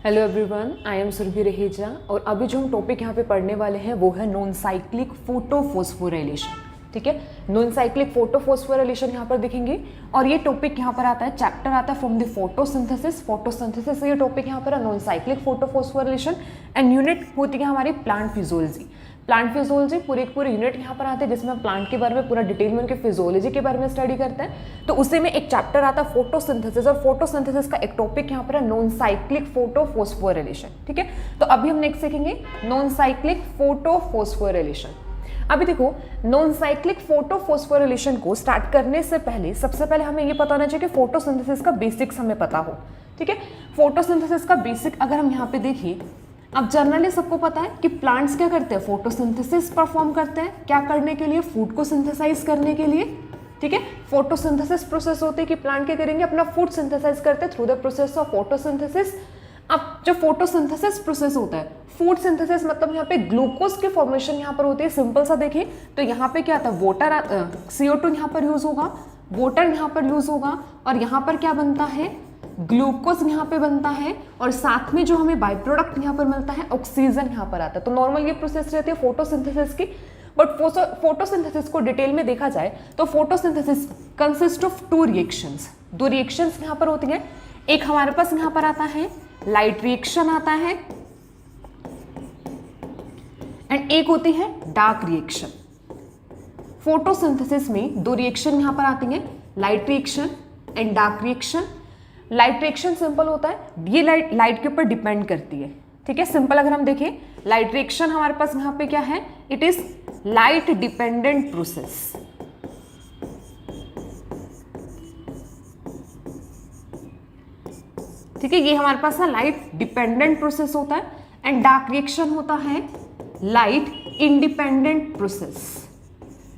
Hello everyone, I am Surbhi Raheja और अभी जो हम टॉपिक यहाँ पे पढ़ने वाले हैं वो है नॉन साइक्लिक फोटोफॉस्फोराइलेशन। ठीक है, नॉन साइक्लिक फोटोफॉस्फोराइलेशन यहाँ पर दिखेंगे और ये टॉपिक यहाँ पर आता है, चैप्टर आता है फ्रॉम द फोटोसिंथेसिस से ये टॉपिक यहाँ पर है non cyclic photophosphorylation and unit होती है हमारी प्लांट फिजियोलॉजी। प्लांट फिजियोलॉजी पूरे यूनिट यहाँ पर आते हैं जिसमें हम प्लांट के बारे में पूरा डिटेल में उनके फिजियोलॉजी के बारे में स्टडी करते हैं। तो उसी में एक चैप्टर आता है फोटोसिंथेसिस और फोटोसिंथेसिस का एक टॉपिक यहाँ पर है नॉन साइक्लिक फोटोफॉस्फोराइलेशन। ठीक है, तो अभी हम नेक्स्ट सीखेंगे नॉन साइक्लिक फोटोफॉस्फोराइलेशन। अभी देखो, नॉन साइक्लिक फोटोफॉस्फोराइलेशन को स्टार्ट करने से पहले सबसे पहले हमें ये पता होना चाहिए कि फोटोसिंथेसिस का बेसिक्स हमें पता हो। ठीक है, फोटोसिंथेसिस का बेसिक अगर हम यहाँ पे देखिए, अब जनरली सबको पता है कि प्लांट्स क्या करते हैं, फोटोसिंथेसिस परफॉर्म करते हैं। क्या करने के लिए? फूड को सिंथेसाइज करने के लिए। ठीक है, फोटोसिंथेसिस प्रोसेस होती है कि प्लांट क्या करेंगे, अपना फूड सिंथेसाइज करते हैं through the process of photosynthesis. अब जो फोटोसिंथेसिस प्रोसेस होता है, फूड सिंथेसिस मतलब यहाँ पे ग्लूकोज की फॉर्मेशन यहाँ पर होती है। सिंपल सा देखिए तो यहाँ पे क्या आता है, वाटर CO2 यहाँ पर यूज होगा, वाटर यहाँ पर यूज होगा और यहाँ पर क्या बनता है, ग्लूकोज यहाँ पे बनता है और साथ में जो हमें बाई प्रोडक्ट यहाँ पर मिलता है ऑक्सीजन यहाँ पर आता है। तो नॉर्मल ये प्रोसेस रहती है फोटोसिंथेसिस की, बट फोटोसिंथेसिस को डिटेल में देखा जाए तो photosynthesis consist of two reactions. दो रिएक्शंस यहाँ पर होती हैं। एक हमारे पास यहाँ पर आता है लाइट रिएक्शन आता है एंड एक होती है डार्क रिएक्शन। फोटोसिंथेसिस में दो रिएक्शन यहाँ पर आती हैं, light reaction and dark reaction. Light reaction simple होता है, ये लाइट के ऊपर डिपेंड करती है। ठीक है, सिंपल अगर हम देखें, लाइट रिएक्शन हमारे पास यहाँ पे क्या है, it is light dependent process. ठीक है, ये हमारे पास ना लाइट डिपेंडेंट प्रोसेस होता है एंड डार्क रिएक्शन होता है लाइट इंडिपेंडेंट प्रोसेस।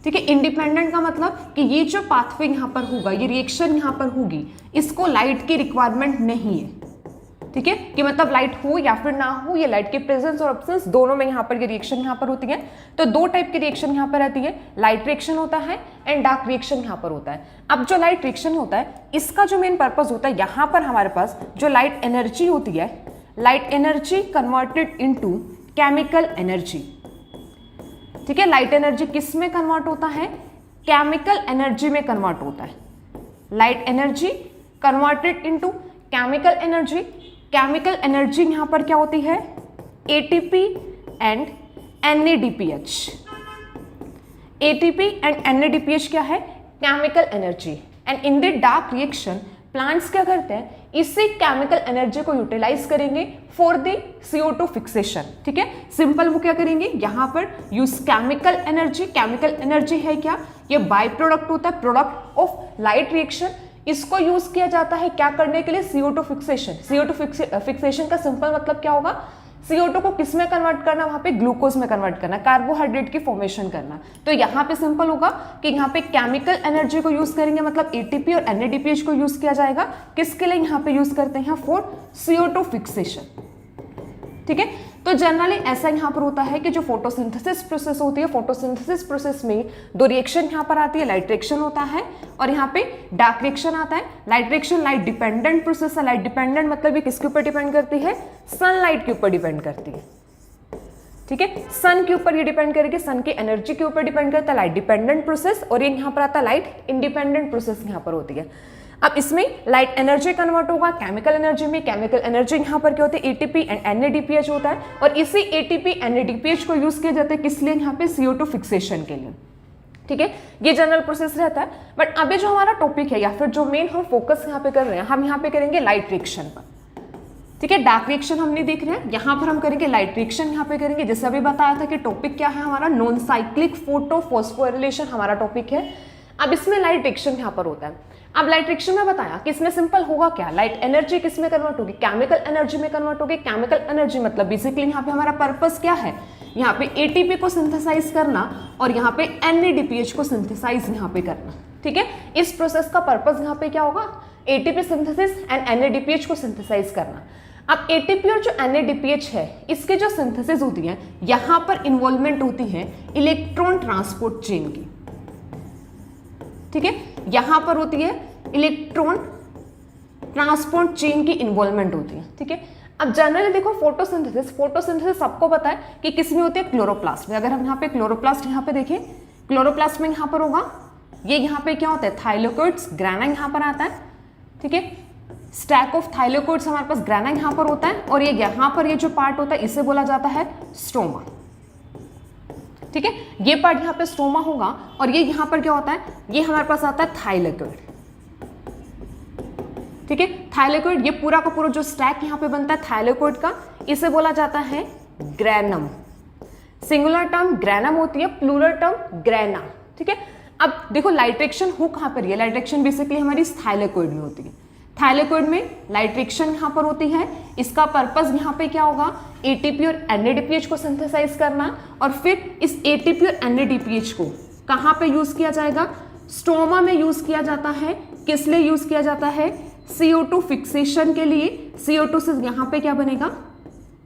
ठीक है, इंडिपेंडेंट का मतलब कि ये जो पाथवे यहाँ पर होगा, ये रिएक्शन यहाँ पर होगी, इसको लाइट की रिक्वायरमेंट नहीं है। ठीक है, कि मतलब लाइट हो या फिर ना हो, ये लाइट के प्रेजेंस और एब्सेंस दोनों में यहाँ पर ये रिएक्शन यहाँ पर होती है। तो दो टाइप की रिएक्शन यहाँ पर रहती है, लाइट रिएक्शन होता है एंड डार्क रिएक्शन यहाँ पर होता है। अब जो लाइट रिएक्शन होता है, इसका जो मेन पर्पज होता है, यहाँ पर हमारे पास जो लाइट एनर्जी होती है, light energy converted into chemical energy. ठीक है, लाइट एनर्जी किस में कन्वर्ट होता है, केमिकल एनर्जी में कन्वर्ट होता है। Light energy converted into chemical energy. Chemical energy यहां पर क्या होती है, ATP and NADPH। ATP and NADPH क्या है, chemical energy. And in the dark reaction plants क्या करते हैं, इसी केमिकल एनर्जी को यूटिलाइज करेंगे फॉर द CO2 फिक्सेशन। ठीक है, सिंपल वो क्या करेंगे, यहां पर use chemical energy. Chemical energy है क्या, ये बाय प्रोडक्ट होता है, प्रोडक्ट ऑफ लाइट रिएक्शन। इसको यूज किया जाता है क्या करने के लिए, CO2 फिक्सेशन। CO2 फिक्सेशन का सिंपल मतलब क्या होगा, CO2 को किस में कन्वर्ट करना, वहां पे ग्लूकोज में कन्वर्ट करना, कार्बोहाइड्रेट की फॉर्मेशन करना। तो यहाँ पे सिंपल होगा कि यहाँ पे केमिकल एनर्जी को यूज करेंगे, मतलब ATP और NADPH को यूज किया जाएगा। किसके लिए यहाँ पे यूज करते हैं, फॉर CO2 फिक्सेशन। ठीक है, तो जनरली ऐसा यहाँ पर होता है कि जो फोटोसिंथेसिस प्रोसेस होती है, फोटोसिंथेसिस प्रोसेस में दो रिएक्शन यहाँ पर आती है, लाइट रिएक्शन होता है और यहाँ पे डार्क रिएक्शन आता है। Light reaction light dependent process है। लाइट डिपेंडेंट मतलब ये किसके ऊपर डिपेंड करती है, सनलाइट के ऊपर डिपेंड करती है। ठीक है, सन के ऊपर ये डिपेंड करेगी, सन की एनर्जी के ऊपर डिपेंड करता है, लाइट डिपेंडेंट प्रोसेस। और ये यहाँ पर आता है लाइट इंडिपेंडेंट प्रोसेस यहाँ पर होती है। अब इसमें लाइट एनर्जी कन्वर्ट होगा केमिकल एनर्जी में। केमिकल एनर्जी यहाँ पर क्या होती है, ATP एंड NADPH होता है और इसी ATP NADPH को यूज किया जाता है किस लिए, यहाँ पे CO2 फिक्सेशन के लिए। ठीक है, ये जनरल प्रोसेस रहता है। बट अभी जो हमारा टॉपिक है या फिर जो मेन हम फोकस यहाँ पे कर रहे हैं, हम यहाँ पे करेंगे लाइट रिएक्शन पर। ठीक है, डार्क रिएक्शन हम नहीं देख रहे हैं, यहाँ पर हम करेंगे लाइट रिएक्शन यहाँ पे करेंगे। जैसे अभी बताया था कि टॉपिक क्या है हमारा, नॉन साइक्लिक फोटोफॉस्फोराइलेशन हमारा टॉपिक है। अब इसमें लाइट रिएक्शन यहाँ पर होता है। अब लाइट रिएक्शन में बताया कि इसमें सिंपल होगा क्या, लाइट एनर्जी किस में कन्वर्ट होगी, केमिकल एनर्जी में कन्वर्ट होगी। केमिकल एनर्जी मतलब बेसिकली यहाँ पे हमारा पर्पस क्या है, यहाँ पे ATP को सिंथेसाइज करना और यहाँ पे NADPH को सिंथेसाइज यहाँ पे करना। ठीक है, इस प्रोसेस का पर्पस यहाँ पे क्या होगा, ATP सिंथेसिस एंड NADPH को सिंथेसाइज करना। अब ATP और जो NADPH है, इसके जो सिंथेसिस होती है, यहाँ पर इन्वॉल्वमेंट होती है इलेक्ट्रॉन ट्रांसपोर्ट चेन की। ठीक है, यहां पर होती है इलेक्ट्रॉन ट्रांसपोर्ट चेन की इन्वॉल्वमेंट होती है। ठीक है, अब जनरली देखो फोटोसिंथेसिस सबको पता है कि किस में होती है, क्लोरोप्लास्ट में। अगर हम यहाँ पे क्लोरोप्लास्ट यहाँ पे देखें, क्लोरोप्लास्ट में यहाँ पर होगा, ये यहाँ पे क्या होता है, थाइलोकोइड्स, ग्राना यहाँ पर आता है, ठीक है, स्टैक ऑफ थाइलोकोइड्स हमारे पास ग्राना यहाँ पर होता है, और ये यहाँ पर ये जो पार्ट होता है इसे बोला जाता है स्ट्रोमा, ठीक है, ये पार्ट यहाँ पे स्ट्रोमा होगा, और ये यहाँ पर क्या होता है, ये हमारे पास आता है थाइलोकोइड, ठीक है, थाइलोकोइड, ये पूरा का पूरा जो स्टैक यहाँ पे बनता है थाइलोकोइड का, इसे बोला जाता है ग्रैनम। सिंगुलर टर्म ग्रैनम होती है, प्लूरल टर्म ग्रैना, ठीक है। अब देखो लाइट्रेक्शन हो कहाँ पर है, लाइट्रेक्शन बेसिकली हमारी थाइलोकोइड में होती है। थाइलोकोइड में लाइट्रेक्शन यहाँ पर होती है, इसका पर्पस यहाँ पे क्या होगा, एटीपी और एनएडीपीएच को सिंथेसाइज करना, और फिर इस एटीपी और एनएडीपीएच को कहाँ पे यूज किया जाएगा, स्ट्रोमा में यूज किया जाता है। किस लिए यूज किया जाता है, CO2 फिक्सेशन के लिए। CO2 से यहाँ पे क्या बनेगा,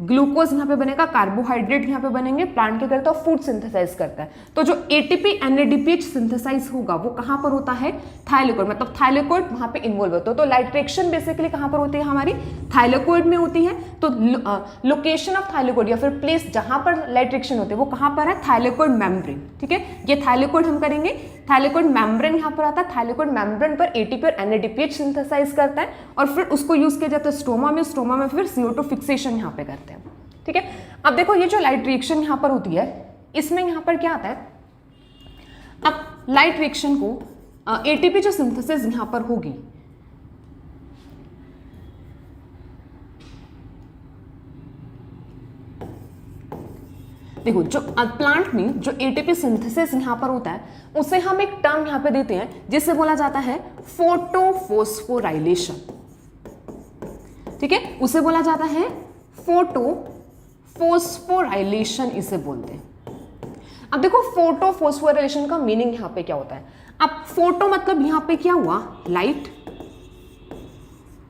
ग्लूकोज यहाँ पे बनेगा, कार्बोहाइड्रेट यहाँ पे बनेंगे, प्लांट क्या करता है, फूड सिंथेसाइज करता है। तो जो एटीपी एनएडीपीएच सिंथेसाइज होगा वो कहाँ पर होता है, थाइलोकोइड, मतलब थाइलोकोइड वहाँ पे इन्वॉल्व होता है। तो लाइट्रेक्शन बेसिकली कहाँ पर होती है, हमारी थाइलोकोइड में होती है। तो लोकेशन ऑफ थाइलोकोइड या फिर प्लेस जहाँ पर लाइट्रेक्शन होती है वो कहाँ पर है, थाइलोकोइड मेम्ब्रेन, ठीक है। ये थाइलोकोइड हम करेंगे, थाइलोकोइड मेम्ब्रेन यहाँ पर आता है, थाइलोकोइड मेम्ब्रेन पर एटीपी और एनएडीपीएच सिंथेसाइज करता है, और फिर उसको यूज किया जाता है स्ट्रोमा में, स्ट्रोमा में फिर CO2 फिक्सेशन यहाँ पे करते हैं, ठीक है। अब देखो ये जो लाइट रिएक्शन यहाँ पर होती है, इसमें यहाँ पर क्या आता है, अब लाइट रिएक्शन को एटीपी जो सिंथेसिस यहाँ पर होगी, देखो जो प्लांट में जो एटीपी सिंथेसिस यहाँ पर होता है उसे हम एक टर्म यहाँ पे देते हैं जिसे बोला जाता है फोटोफोस्फोराइलेशन, ठीक है, उसे बोला जाता है फोटोफोस्फोराइलेशन, इसे बोलते हैं। अब देखो फोटोफोस्फोराइलेशन का मीनिंग यहाँ पे क्या होता है। अब फोटो मतलब यहाँ पे क्या हुआ, लाइट,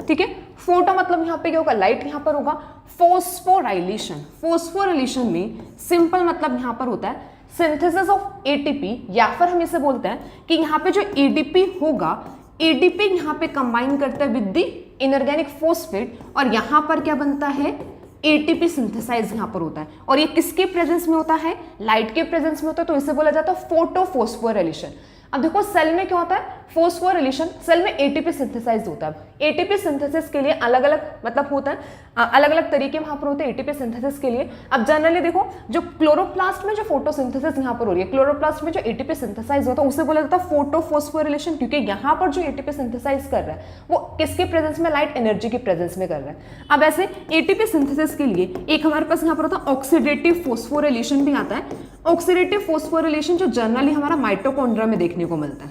ठीक है, फोटो मतलब यहाँ पे क्या होगा, लाइट यहाँ पर होगा। फोस्फोराइलेशन, फोस्फोराइलेशन में सिंपल मतलब यहाँ पर होता है सिंथेसिस ऑफ एटीपी, या फिर हम इसे बोलते हैं कि यहाँ पे जो एडीपी होगा, एडीपी यहाँ पे कंबाइन करता है विद द इनऑर्गेनिक फॉस्फेट, और यहाँ पर क्या बनता है, एटीपी सिंथेसाइज यहाँ पर होता है, और ये किसके प्रेजेंस में होता है, लाइट के प्रेजेंस में होता है, तो इसे बोला जाता है फोटोफोस्फोराइलेशन। अब देखो सेल में क्या होता है, फोस्फोराइलेशन, सेल में एटीपी सिंथेसाइज होता है। एटीपी सिंथेसिस के लिए अलग अलग मतलब होता है, अलग अलग तरीके वहां पर होते हैं एटीपी सिंथेसिस के लिए। अब जनरली देखो जो क्लोरोप्लास्ट में जो फोटोसिंथेसिस यहाँ पर हो रही है, क्लोरोप्लास्ट में जो एटीपी सिंथेसाइज होता है उसे बोला जाता है फोटोफोस्फोराइलेशन, क्योंकि यहाँ पर जो एटीपी सिंथेसाइज कर रहा है वो किसके प्रेजेंस में, लाइट एनर्जी के प्रेजेंस में कर रहा है। अब ऐसे एटीपी सिंथेसिस के लिए एक हमारे पास यहाँ पर होता है ऑक्सीडेटिव फोस्फोराइलेशन भी आता है। ऑक्सीडेटिव फोस्फोराइलेशन जो जनरली हमारा माइटोकॉन्ड्रिया में देखने को मिलता है,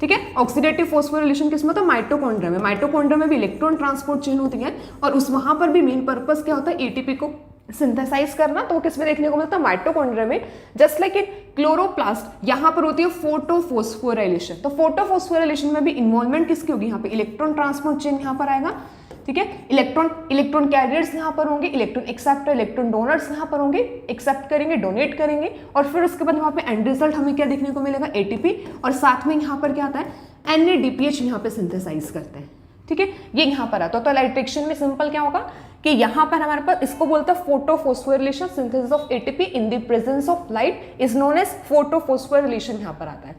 ठीक है। ऑक्सीडेटिव फोस्फोराइलेशन किसमें होता है, माइटोकॉन्ड्रिया में। माइटोकॉन्ड्रिया में भी इलेक्ट्रॉन ट्रांसपोर्ट चेन होती है, और उस वहां पर भी मेन पर्पस क्या होता है, एटीपी को सिंथेसाइज करना। तो वो किसमें देखने को मिलता है, माइटोकॉन्ड्रिया में। जस्ट लाइक इन क्लोरोप्लास्ट यहाँ पर होती है फोटोफोस्फोराइलेशन। तो फोटोफोस्फोराइलेशन में भी इन्वॉल्वमेंट किसकी होगी, यहाँ पे इलेक्ट्रॉन ट्रांसपोर्ट चेन यहाँ पर आएगा, ठीक है। इलेक्ट्रॉन कैरियर्स यहाँ पर होंगे, इलेक्ट्रॉन एक्सेप्टर, इलेक्ट्रॉन डोनर्स यहाँ पर होंगे, एक्सेप्ट करेंगे, डोनेट करेंगे, और फिर उसके बाद वहाँ पे एंड रिजल्ट हमें क्या देखने को मिलेगा, एटीपी, और साथ में यहाँ पर क्या आता है, एनएडीपीएच यहाँ पे सिंथेसाइज करते हैं, ठीक है। ये यहाँ पर आता है। तो लाइट्रेक्शन में सिंपल क्या होगा कि यहाँ पर हमारे पास इसको बोलते हैं photophosphorylation, synthesis of ATP in the presence of light is known as photophosphorylation यहाँ पर आता है।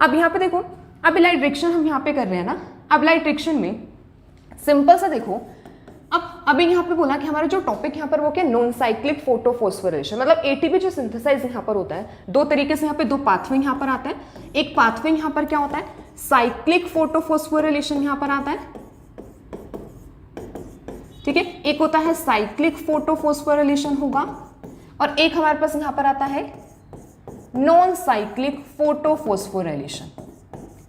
अब यहाँ पे देखो, अभी लाइट्रेक्शन हम यहाँ पे कर रहे हैं ना। अब लाइट्रेक्शन में सिंपल सा देखो, अब अभी यहाँ पे बोला कि हमारा जो टॉपिक यहाँ पर वो क्या, नॉन साइक्लिक फोटोफोस्फोराइलेशन, मतलब एटीपी जो सिंथेसाइज यहाँ पर होता है दो तरीके से, यहाँ पे दो पाथवे यहाँ पर आता है। एक पाथवे यहाँ पर क्या होता है, साइक्लिक फोटोफोस्फोराइलेशन यहाँ पर आता है, ठीक है। एक होता है साइक्लिक फोटोफोस्फोराइलेशन होगा, और एक हमारे पास यहाँ पर आता है नॉन साइक्लिक फोटोफोस्फोराइलेशन,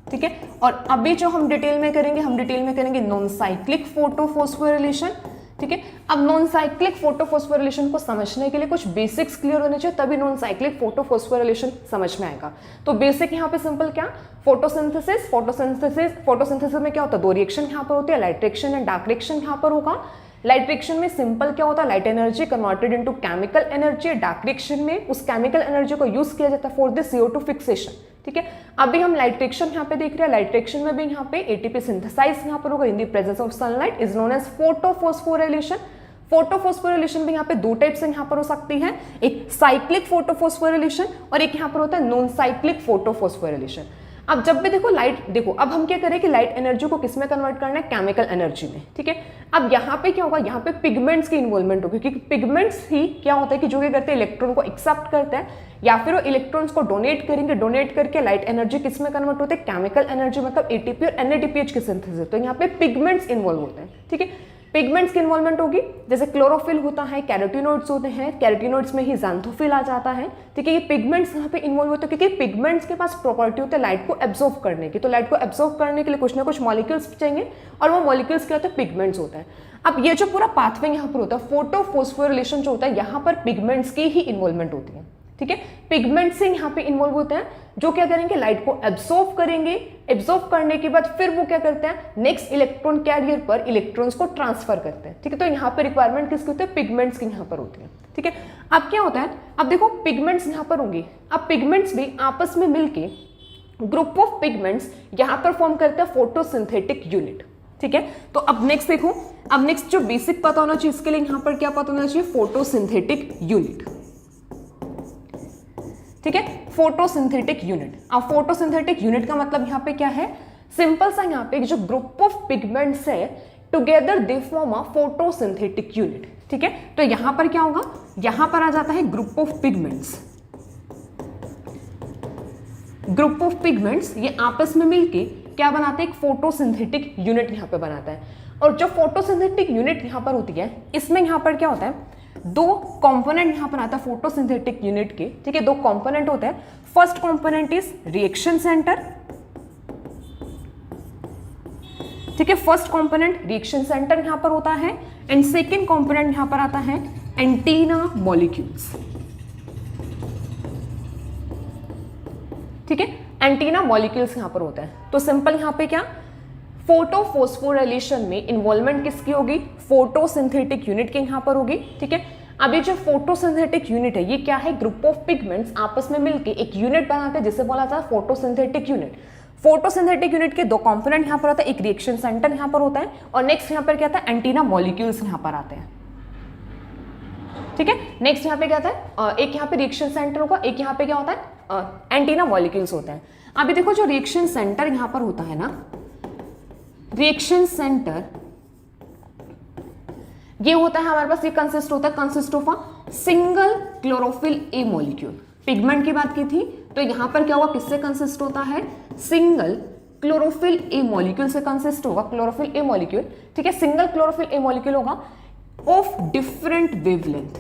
ठीक है। और अभी जो हम डिटेल में करेंगे नॉन साइक्लिक फोटोफोस्फोराइलेशन, ठीक है। अब नॉन साइक्लिक फोटोफोस्फोराइलेशन को समझने के लिए कुछ बेसिक्स क्लियर होने चाहिए, तभी नॉन साइक्लिक फोटोफोस्फोराइलेशन समझ में आएगा। तो बेसिक यहाँ पे सिंपल क्या, फोटोसिंथेसिस में क्या होता है, दो रिएक्शन यहाँ पर होती है, light reaction and dark reaction यहाँ पर होगा। लाइट रिएक्शन में सिंपल क्या होता है, light energy converted into chemical energy. Dark reaction में उस केमिकल एनर्जी को यूज किया जाता है फॉर द CO2 फिक्सेशन, ठीक है। अभी हम लाइट रिएक्शन यहाँ पे देख रहे हैं। लाइट रिएक्शन में भी यहाँ पे एटीपी सिंथेसाइज यहाँ पर होगा in the presence of sunlight, is known as photophosphorylation. Photophosphorylation भी यहाँ पे दो टाइप से यहाँ पर हो सकती है, एक साइक्लिक फोटोफॉस्फोरिलेशन और एक यहाँ पर होता है नॉन साइक्लिक फोटोफॉस्फोरिलेशन। अब जब भी देखो लाइट, देखो अब हम क्या करें कि लाइट एनर्जी को किस में कन्वर्ट करना है, केमिकल एनर्जी में, ठीक है। अब यहाँ पे क्या होगा, यहाँ पे पिगमेंट्स की इन्वॉल्वमेंट होगी, क्योंकि पिगमेंट्स ही क्या होता है कि जो क्या करते हैं इलेक्ट्रॉन को एक्सेप्ट करते हैं या फिर वो इलेक्ट्रॉन्स को डोनेट करेंगे, डोनेट करके लाइट एनर्जी किस में कन्वर्ट होते हैं, केमिकल एनर्जी, मतलब एटीपी और एनएडीपीएच के सिंथेसिस। तो यहाँ पे पिगमेंट्स इन्वॉल्व होते हैं, ठीक है। पिगमेंट्स की इन्वॉल्वमेंट होगी, जैसे क्लोरोफिल होता है, कैरोटिनोइड्स होते हैं, कैरोटिनोइड्स में ही ज़ैंथोफिल आ जाता है, ठीक है। ये पिगमेंट्स यहाँ पे इन्वॉल्व होते हैं क्योंकि पिगमेंट्स के पास प्रॉपर्टी होती है लाइट को एब्जॉर्ब करने की। तो लाइट को एब्जॉर्ब करने के लिए कुछ ना कुछ मॉलिक्यूल्स चाहिए और वो मॉलिक्यूल्स क्या होते हैं, पिगमेंट्स होते हैं। अब ये जो पूरा पाथवे यहाँ पर होता है, फोटोफॉस्फोरिलेशन जो होता है, यहाँ पर पिगमेंट्स की ही इन्वॉल्वमेंट होती है, ठीक है। पिगमेंट से यहाँ पे इन्वॉल्व होते हैं जो क्या करेंगे, लाइट को एब्सॉर्ब करेंगे, एब्सॉर्ब करने के बाद फिर वो क्या करते हैं, नेक्स्ट इलेक्ट्रॉन कैरियर पर इलेक्ट्रॉन्स को ट्रांसफर करते हैं, ठीक है। तो यहाँ पे रिक्वायरमेंट किसकी होती है, पिगमेंट्स की यहाँ पर होती है, ठीक है। अब क्या होता है, अब देखो पिगमेंट्स यहाँ पर होंगी, अब पिगमेंट्स भी आपस में मिलके ग्रुप ऑफ पिगमेंट्स यहाँ पर फॉर्म करते हैं फोटोसिंथेटिक यूनिट, ठीक है। तो अब नेक्स्ट देखो, अब नेक्स्ट जो बेसिक पता होना चाहिए इसके लिए यहाँ पर क्या पता होना चाहिए, फोटोसिंथेटिक यूनिट, ठीक है। फोटोसिंथेटिक यूनिट, अब फोटोसिंथेटिक यूनिट का मतलब यहाँ पे क्या है, सिंपल सा यहाँ पे जो ग्रुप ऑफ पिगमेंट्स है together they form a photosynthetic unit, ठीक है। तो यहाँ पर क्या होगा, यहाँ पर आ जाता है group of pigments, group of pigments ये आपस में मिलके क्या बनाते हैं, एक फोटोसिंथेटिक यूनिट यहाँ पे बनाता है। और जो फोटोसिंथेटिक यूनिट यहाँ पर होती है, इसमें यहाँ पर क्या होता है, दो कंपोनेंट यहां पर आता है फोटोसिंथेटिक यूनिट के, ठीक है। दो कंपोनेंट होते हैं, first component is reaction center, ठीक है। फर्स्ट कंपोनेंट रिएक्शन सेंटर यहां पर होता है एंड सेकंड कंपोनेंट यहां पर आता है एंटीना मॉलिक्यूल्स, ठीक है। एंटीना मॉलिक्यूल्स यहां पर होता है। तो सिंपल यहां पे क्या, फोटोफॉस्फोरिलेशन में इन्वॉल्वमेंट किसकी होगी, फोटोसिंथेटिक यूनिट के यहां पर होगी, ठीक है। अब ये जो फोटोसिंथेटिक यूनिट है, ये क्या है, ग्रुप ऑफ पिगमेंट्स आपस में मिलके एक यूनिट बनाते हैं जिसे बोला जाता है फोटोसिंथेटिक यूनिट। फोटोसिंथेटिक यूनिट के दो कंपोनेंट यहां पर होता है, एक रिएक्शन सेंटर यहां पर होता है और नेक्स्ट यहां पर क्या आता है, एंटीना मॉलिक्यूल्स यहां पर आते हैं, ठीक है। नेक्स्ट यहां पे क्या आता है, एक यहां पे रिएक्शन सेंटर होगा, एक यहां पे क्या होता है, एंटीना मॉलिक्यूल्स होता है। अभी देखो जो रिएक्शन सेंटर यहां पर होता है ना, रिएक्शन सेंटर ये होता है हमारे पास, ये कंसिस्ट होता है, consist of a single chlorophyll A molecule. Pigment की बात की थी तो यहां पर क्या होगा, किससे कंसिस्ट होता है, सिंगल क्लोरोफिल ए मॉलिक्यूल से कंसिस्ट होगा, क्लोरोफिल ए मॉलिक्यूल, ठीक है। सिंगल क्लोरोफिल ए मॉलिक्यूल होगा ऑफ डिफरेंट वेवलेंथ,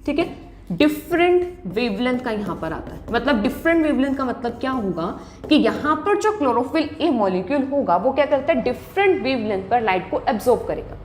ठीक है। डिफरेंट वेवलेंथ का यहां पर आता है, मतलब डिफरेंट वेवलेंथ का मतलब क्या होगा कि यहां पर जो क्लोरोफिल ए मॉलिक्यूल होगा वो क्या करता है, डिफरेंट वेवलेंथ पर लाइट को एब्जॉर्ब करेगा।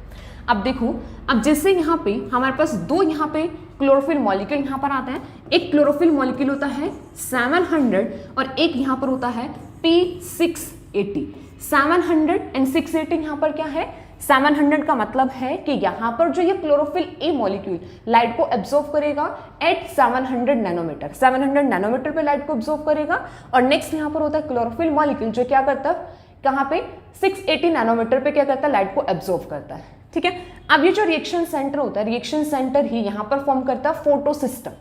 अब देखो, अब जैसे यहां पे हमारे पास दो यहां पे क्लोरोफिल मॉलिक्यूल यहां पर आता है, एक क्लोरोफिल मॉलिक्यूल होता है 700 और एक यहां पर होता है P680। 700 एंड 680 यहां पर क्या है, 700 का मतलब है कि यहां पर जो ये क्लोरोफिल ए मॉलिक्यूल लाइट को एब्जॉर्ब करेगा एट 700 नैनोमीटर, 700 नैनोमीटर पे लाइट को एब्जॉर्ब करेगा। और नेक्स्ट यहां पर होता है क्लोरोफिल मॉलिक्यूल जो क्या करता है, कहां पे 680 नैनोमीटर पे क्या करता है, लाइट को एब्जॉर्ब करता है, ठीक है। अब ये जो रिएक्शन सेंटर होता है, रिएक्शन सेंटर ही यहां पर फॉर्म करता है फोटो सिस्टम,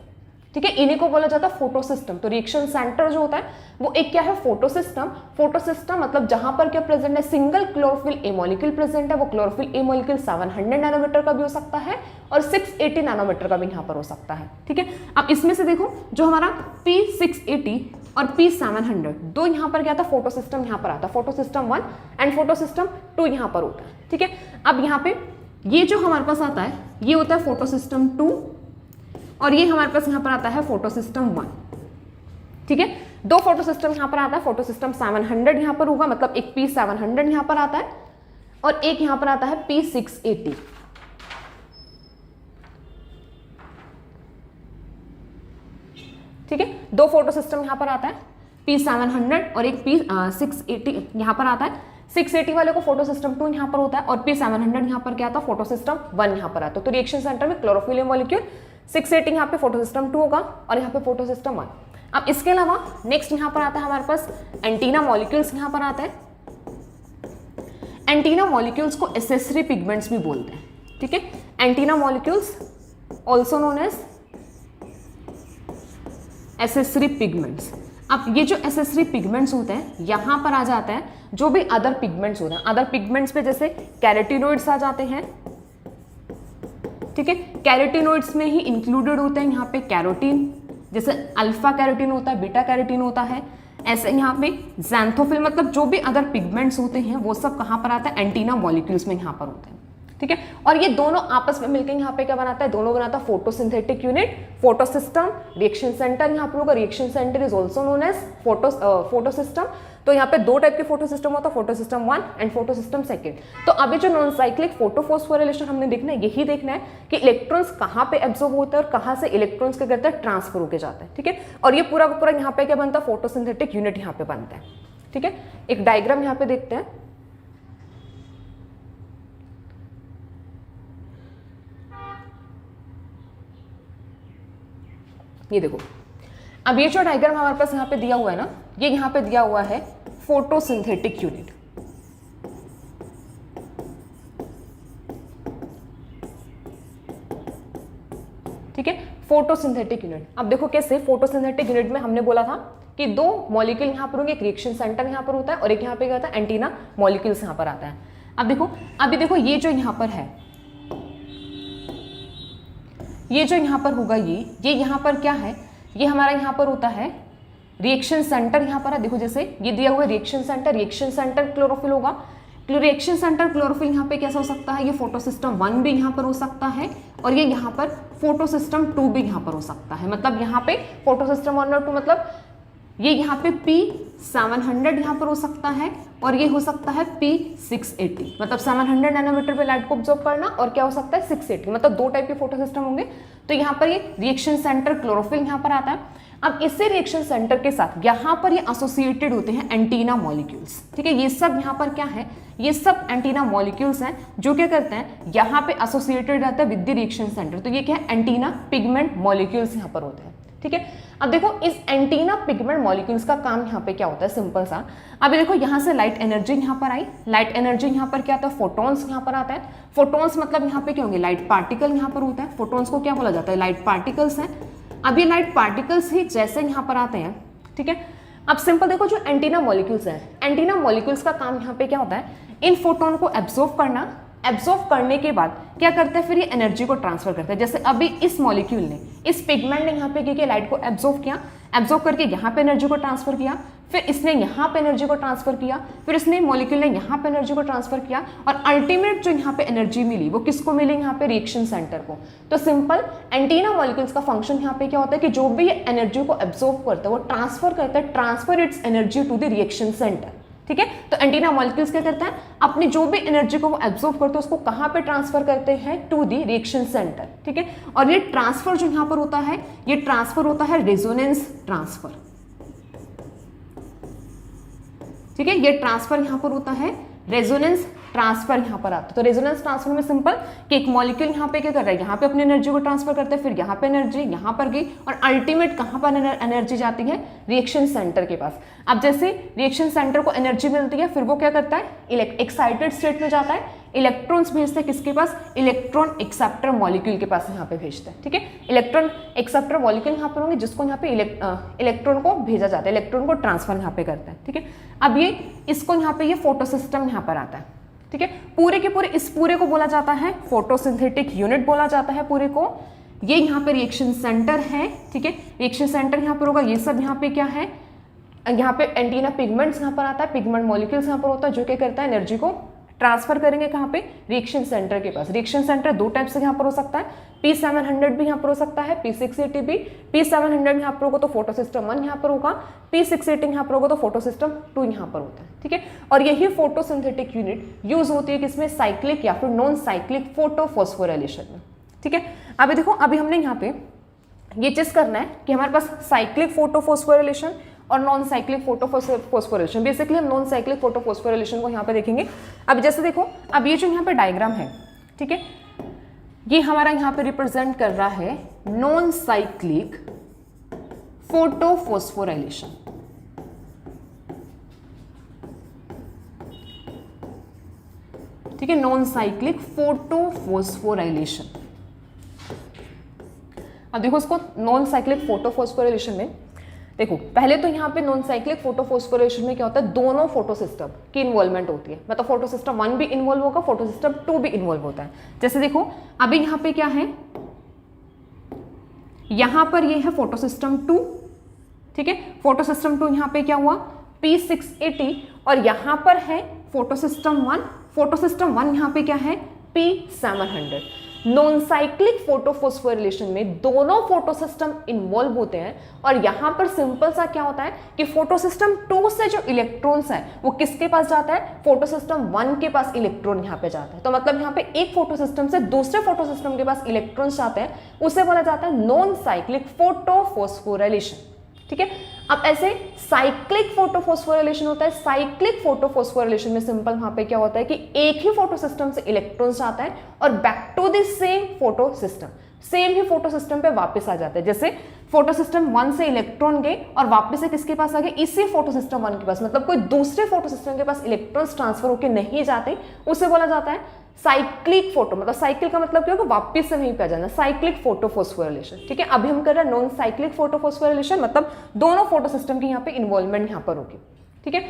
ठीक है। इन्हीं को बोला जाता है फोटो सिस्टम। तो रिएक्शन सेंटर जो होता है वो एक क्या है, फोटो सिस्टम। फोटो सिस्टम मतलब जहां पर क्या प्रेजेंट है, single chlorophyll A molecule present है। वो क्लोरोफिल ए मॉलिक्यूल 700 नैनोमीटर का भी हो सकता है और 680 नैनोमीटर का भी यहां पर हो सकता है, ठीक है। अब इसमें से देखो जो हमारा P680 और P700 दो यहां पर क्या था, फोटो सिस्टम यहां पर आता है, photo system 1 and photo system 2 यहां पर होता है, ठीक है। अब यहां पे ये जो हमारे पास आता है ये होता है फोटो सिस्टम 2 और ये हमारे पास यहां पर आता है फोटो सिस्टम 1, ठीक है। दो फोटो सिस्टम यहां पर आता है, फोटो सिस्टम 700 यहां पर होगा, मतलब एक P700 यहां पर आता है और एक यहां पर आता है P680, ठीक है। दो फोटो सिस्टम यहां पर आता है, P700 और एक P680 यहां पर आता है। 680 वाले को फोटो सिस्टम 2 यहां पर होता है और P700 यहां पर क्या आता है, फोटो सिस्टम 1 यहां पर आता है। तो रिएक्शन सेंटर में क्लोरोफिल मॉलिक्यूल 680 यहाँ पे फोटो सिस्टम 2 होगा और यहाँ पे फोटो सिस्टम 1। अब इसके अलावा नेक्स्ट यहाँ पर आता है हमारे पास एंटीना मॉलिक्यूल्स यहाँ पर आता है। एंटीना मॉलिक्यूल्स को एसेसरी पिगमेंट्स भी बोलते हैं, ठीक है। Antenna molecules also known as accessory pigments. अब ये जो एसेसरी पिगमेंट्स होते हैं यहां पर आ जाता है जो भी अदर पिगमेंट्स होते हैं। अदर पिगमेंट्स पे जैसे कैरोटिनोइड्स आ जाते हैं, ठीक है। कैरोटिनोइड्स में ही इंक्लूडेड होते हैं यहाँ पे कैरोटीन, जैसे अल्फा कैरोटीन होता है, बीटा कैरोटीन होता है। ऐसे यहाँ पे ज़ैंथोफिल, मतलब जो भी अदर पिगमेंट्स होते हैं वो सब कहाँ पर आता है, एंटीना मॉलिक्यूल्स में यहाँ पर होते हैं, ठीक है। और ये दोनों आपस में मिलकर यहाँ पे क्या बनाता है, दोनों बनाता है photosynthetic unit, photosystem, reaction center. यहाँ पर होगा reaction center is also known as photosystem. तो यहाँ पे दो टाइप के फोटो सिस्टम होता है, photo system 1 and photo system 2। तो अभी जो नॉन साइक्लिक फोटोफॉस्फोराइलेशन हमने देखना है, यही देखना है कि इलेक्ट्रॉन्स कहाँ पे एब्जॉर्ब होते हैं और कहाँ से इलेक्ट्रॉन्स क्या करते हैं, ट्रांसफर होके जाते हैं, ठीक है। और ये पूरा पूरा यहाँ पे क्या बनता है, फोटोसिंथेटिक यूनिट यहाँ पे बनता है, ठीक है। एक डायग्राम यहाँ पे देखते हैं। ये देखो, अब ये जो डायग्राम हमारे पास यहाँ पे दिया हुआ है ना, ये यहाँ पे दिया हुआ है फोटोसिंथेटिक यूनिट। ठीक है, फोटोसिंथेटिक यूनिट। अब देखो कैसे, फोटोसिंथेटिक यूनिट में हमने बोला था कि दो मॉलिक्यूल यहाँ पर होंगे, एक रिएक्शन सेंटर यहाँ पर होता है और एक यहाँ पे क्या होता है, एंटीना मॉलिक्यूल्स यहाँ पर आता है। अब देखो, अभी देखो ये जो यहाँ पर है, ये जो यहाँ पर होगा, ये यहाँ पर क्या है, ये हमारा यहाँ पर होता है रिएक्शन सेंटर। यहाँ पर है, देखो जैसे ये दिया हुआ है रिएक्शन सेंटर क्लोरोफिल होगा। रिएक्शन सेंटर क्लोरोफिल यहाँ पे कैसा हो सकता है, ये फोटो सिस्टम 1 भी यहाँ पर हो सकता है और ये यहाँ पर फोटो सिस्टम 2 भी यहाँ पर हो सकता है। मतलब यहाँ पे फोटो सिस्टम 1 और 2, मतलब ये यहाँ पे P700 यहाँ पर हो सकता है और ये हो सकता है P680, मतलब 700 नैनोमीटर पे लाइट को ऑब्जॉर्व करना, और क्या हो सकता है 680, मतलब दो टाइप के फोटो सिस्टम होंगे। तो यहाँ पर ये रिएक्शन सेंटर क्लोरोफिल यहाँ पर आता है। अब इसी रिएक्शन सेंटर के साथ यहाँ पर ये एसोसिएटेड होते हैं एंटीना मॉलिक्यूल्स, ठीक है। ये सब यहाँ पर क्या है, ये सब एंटीना मॉलिक्यूल्स हैं जो क्या करते हैं, यहाँ पे एसोसिएटेड रहता है विद द रिएक्शन सेंटर। तो ये क्या है, एंटीना पिगमेंट मॉलिक्यूल्स यहाँ पर होते हैं, ठीक है। अब देखो इस एंटीना पिगमेंट मॉलिक्यूल्स का काम यहाँ पे क्या होता है, सिंपल सा। अभी देखो यहाँ से लाइट एनर्जी यहाँ पर आई, लाइट एनर्जी यहाँ पर क्या आता है, फोटॉन्स यहाँ पर आता है। फोटॉन्स मतलब यहाँ पे क्या होंगे, लाइट पार्टिकल यहाँ पर होता है। फोटॉन्स को क्या बोला जाता है, लाइट पार्टिकल्स हैं। अब ये लाइट पार्टिकल्स ही जैसे यहाँ पर आते हैं, ठीक है। अब सिंपल देखो, जो एंटीना मॉलिक्यूल्स हैं, एंटीना मॉलिक्यूल्स का काम यहाँ पे क्या होता है, इन फोटोन को एब्जॉर्ब करना। एब्जॉर्ब करने के बाद क्या करता है, फिर ये एनर्जी को ट्रांसफर करता है। जैसे अभी इस मॉलिक्यूल ने, इस पिगमेंट ने यहाँ पे क्या, लाइट को एब्जॉर्ब किया, एब्जॉर्ब करके यहाँ पे एनर्जी को ट्रांसफर किया, फिर इसने यहाँ पे एनर्जी को ट्रांसफर किया, फिर इसने मॉलिक्यूल ने यहाँ पे एनर्जी को ट्रांसफर किया, और अल्टीमेट जो यहाँ पे एनर्जी मिली वो किसको मिली, यहाँ पे रिएक्शन सेंटर को। तो सिंपल एंटीना मॉलिक्यूल्स का फंक्शन यहाँ पे क्या होता है कि जो भी एनर्जी को एब्जॉर्ब करता है वो ट्रांसफर करता है, transfer its energy to the reaction center, ठीक है। तो एंटीना मॉलिक्यूल्स क्या करता है, अपनी जो भी एनर्जी को वो एब्जॉर्ब करते हैं उसको कहाँ पे ट्रांसफर करते हैं, टू दी रिएक्शन सेंटर, ठीक है। और ये ट्रांसफर जो यहाँ पर होता है, ये ट्रांसफर होता है रेजोनेंस ट्रांसफर, ठीक है। ये ट्रांसफर यहाँ पर होता है रेजोनेंस ट्रांसफर यहाँ पर आता है। तो रेजोनेंस ट्रांसफर में सिंपल कि एक मॉलिक्यूल यहाँ पे क्या कर रहा है, यहाँ पे अपनी एनर्जी को ट्रांसफर करता है, फिर यहाँ पे एनर्जी यहाँ पर गई, और अल्टीमेट कहाँ पर एनर्जी जाती है, रिएक्शन सेंटर के पास। अब जैसे रिएक्शन सेंटर को एनर्जी मिलती है, फिर वो क्या करता है, एक्साइटेड स्टेट में जाता है, इलेक्ट्रॉन्स भेजते हैं किसके पास, इलेक्ट्रॉन एक्सेप्टर मॉलिक्यूल के पास यहाँ पे भेजता है, ठीक है। इलेक्ट्रॉन एक्सेप्टर मॉलिक्यूल यहाँ पर होंगे जिसको यहाँ पे इलेक्ट्रॉन को भेजा जाता है, इलेक्ट्रॉन को ट्रांसफर यहाँ पे करता है, ठीक है। अब ये इसको यहाँ पे ये फोटो सिस्टम यहाँ पर आता है, ठीक है। पूरे के पूरे इस पूरे को बोला जाता है फोटोसिंथेटिक यूनिट बोला जाता है पूरे को। ये यहाँ पे रिएक्शन सेंटर है, ठीक है। रिएक्शन सेंटर यहाँ पर होगा, ये सब यहाँ पे क्या है, यहाँ पे एंटीना पिगमेंट्स यहाँ पर आता है, पिगमेंट मॉलिक्यूल्स यहाँ पर होता है जो क्या करता है, एनर्जी को ट्रांसफर करेंगे कहाँ पे, रिएक्शन सेंटर के पास। रिएक्शन सेंटर दो टाइप से यहाँ पर हो सकता है, P700 भी यहाँ पर हो सकता है, P680 भी। P700 यहाँ पर होगा तो फोटो सिस्टम 1 यहाँ पर होगा, P680 यहाँ पर होगा तो फोटो सिस्टम 2 यहाँ पर होता है, ठीक है। और यही फोटोसिंथेटिक यूनिट यूज होती है किसमें, साइक्लिक या फिर नॉन साइक्लिक फोटोफॉस्फोराइलेशन में, ठीक है। अभी देखो, अभी हमने यहाँ पे ये चीज करना है कि हमारे पास साइक्लिक फोटोफॉस्फोराइलेशन और नॉन साइक्लिक फोटोफॉस्फोराइलेशन। बेसिकली हम नॉन साइक्लिक फोटोफॉस्फोराइलेशन को यहाँ पे देखेंगे। अब जैसे देखो, अब ये जो यहाँ पे डायग्राम है, ठीक है, ये हमारा यहाँ पे रिप्रेजेंट कर रहा है नॉन साइक्लिक फोटोफॉस्फोराइलेशन, ठीक ठीक है, नॉन साइक्लिक फोटोफॉस्फोराइलेशन। अब देखो इसको नॉन साइक्लिक फोटोफॉस्फोराइलेशन में देखो, पहले तो यहाँ पे नॉन साइक्लिक फोटोफॉस्फोराइलेशन में क्या होता है, दोनों फोटो सिस्टम की इन्वॉल्वमेंट होती है। मतलब फोटो सिस्टम 1 भी इन्वॉल्व होगा, फोटो सिस्टम 2 भी इन्वॉल्व होता है। जैसे देखो अभी यहाँ पे क्या है, यहाँ पर ये है फोटो सिस्टम 2, ठीक है, फोटो सिस्टम 2 यहाँ पे क्या हुआ P680, और यहाँ पर है फोटो सिस्टम 1, फोटो सिस्टम 1 यहाँ पे क्या है P700। नॉन साइक्लिक फोटोफॉस्फोराइलेशन में दोनों फोटो सिस्टम इन्वॉल्व होते हैं, और यहां पर सिंपल सा क्या होता है कि फोटो सिस्टम 2 से जो इलेक्ट्रॉन्स है वो किसके पास जाता है, फोटो सिस्टम 1 के पास इलेक्ट्रॉन यहां पे जाता है। तो मतलब यहां पे एक फोटो सिस्टम से दूसरे फोटो सिस्टम के पास इलेक्ट्रॉन्स जाते हैं, उसे बोला जाता है नॉन साइक्लिक फोटोफॉस्फोराइलेशन। ठीक है, अब ऐसे साइक्लिक फोटोफॉस्फोराइलेशन होता है। साइक्लिक फोटोफॉस्फोराइलेशन में सिंपल वहां पे क्या होता है कि एक ही फोटो सिस्टम से इलेक्ट्रॉन्स आता है और back to the same photosystem, same ही फोटो सिस्टम पे वापस आ जाता है। जैसे फोटो सिस्टम 1 से इलेक्ट्रॉन गए और वापस से किसके पास आ गए, इसी फोटो सिस्टम 1 के पास, मतलब कोई दूसरे फोटो सिस्टम के पास इलेक्ट्रॉन्स ट्रांसफर होकर नहीं जाते, उसे बोला जाता है साइक्लिक फोटो। मतलब साइकिल का मतलब क्या होगा, वापस से वहीं पे आ जाना, साइक्लिक फोटोफॉस्फोराइलेशन। ठीक है, अभी हम कर रहे हैं नॉन साइक्लिक फोटोफॉस्फोराइलेशन, मतलब दोनों फोटो सिस्टम की यहाँ पे इन्वॉल्वमेंट यहाँ पर होगी। ठीक है,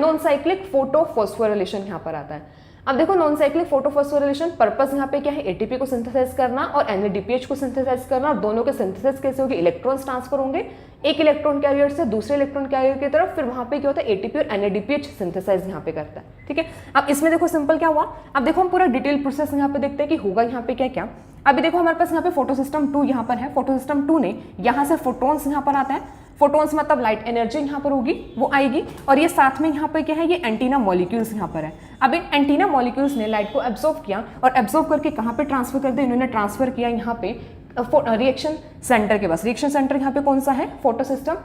नॉन साइक्लिक फोटोफॉस्फोराइलेशन यहाँ पर आता है। अब देखो नॉन साइक्लिक फोटोफॉस्फोराइलेशन पर्पस यहाँ पे क्या है, एटीपी को सिंथेसाइज करना और NADPH को सिंथेसाइज करना, और दोनों के सिंथेसिस कैसे होगी, इलेक्ट्रॉन्स ट्रांसफर होंगे एक इलेक्ट्रॉन कैरियर से दूसरे इलेक्ट्रॉन कैरियर की तरफ, फिर वहां पे क्या होता है एटीपी और NADPH सिंथेसाइज यहाँ पे करता है। ठीक है, अब इसमें देखो सिंपल क्या हुआ, अब देखो हम पूरा डिटेल प्रोसेस यहाँ पे देखते हैं कि होगा यहाँ पे क्या क्या। अभी देखो हमारे पास यहाँ पे फोटो सिस्टम 2 यहाँ पर है, फोटो सिस्टम 2 ने यहाँ से फोटोन्स यहाँ पर आता है, फोटोन्स मतलब लाइट एनर्जी यहाँ पर होगी वो आएगी, और ये साथ में यहाँ पर क्या है, ये एंटीना मॉलिक्यूल्स यहाँ पर है। अब इन एंटीना मॉलिक्यूल्स ने लाइट को एब्जॉर्ब किया और एब्जॉर्ब करके कहाँ पे ट्रांसफर कर दिया, इन्होंने ट्रांसफर किया यहाँ पे रिएक्शन सेंटर के पास। रिएक्शन सेंटर यहाँ पे कौन सा है, फोटो सिस्टम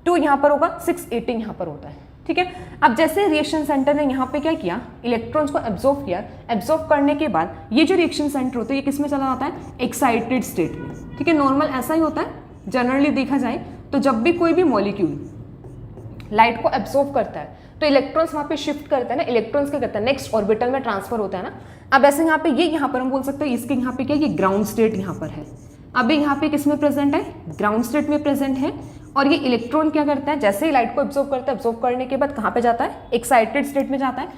2 यहाँ पर होगा, 618 यहाँ पर होता है। ठीक है, अब जैसे रिएक्शन सेंटर ने यहाँ पे क्या किया, इलेक्ट्रॉन्स को एब्जॉर्ब किया, एब्जॉर्ब करने के बाद ये जो रिएक्शन सेंटर होता है ये किस में चला जाता है, एक्साइटेड स्टेट में। ठीक है, नॉर्मल ऐसा ही होता है, जनरली देखा जाए तो जब भी कोई भी मॉलिक्यूल लाइट को एब्जॉर्ब करता है तो इलेक्ट्रॉन्स वहाँ पे शिफ्ट करते हैं ना, इलेक्ट्रॉन्स क्या करते हैं, नेक्स्ट ऑर्बिटल में ट्रांसफर होता है ना। अब ऐसे यहाँ पे ये यहाँ पर हम बोल सकते हैं इसके यहाँ पे क्या, ये ग्राउंड स्टेट यहाँ पर है। अभी यहाँ पे किस में प्रेजेंट है, ग्राउंड स्टेट में प्रेजेंट है, और ये इलेक्ट्रॉन क्या करता है, जैसे ही लाइट को एब्जॉर्ब करता है, एब्जॉर्ब करने के बाद कहाँ पे जाता है, एक्साइटेड स्टेट में जाता है।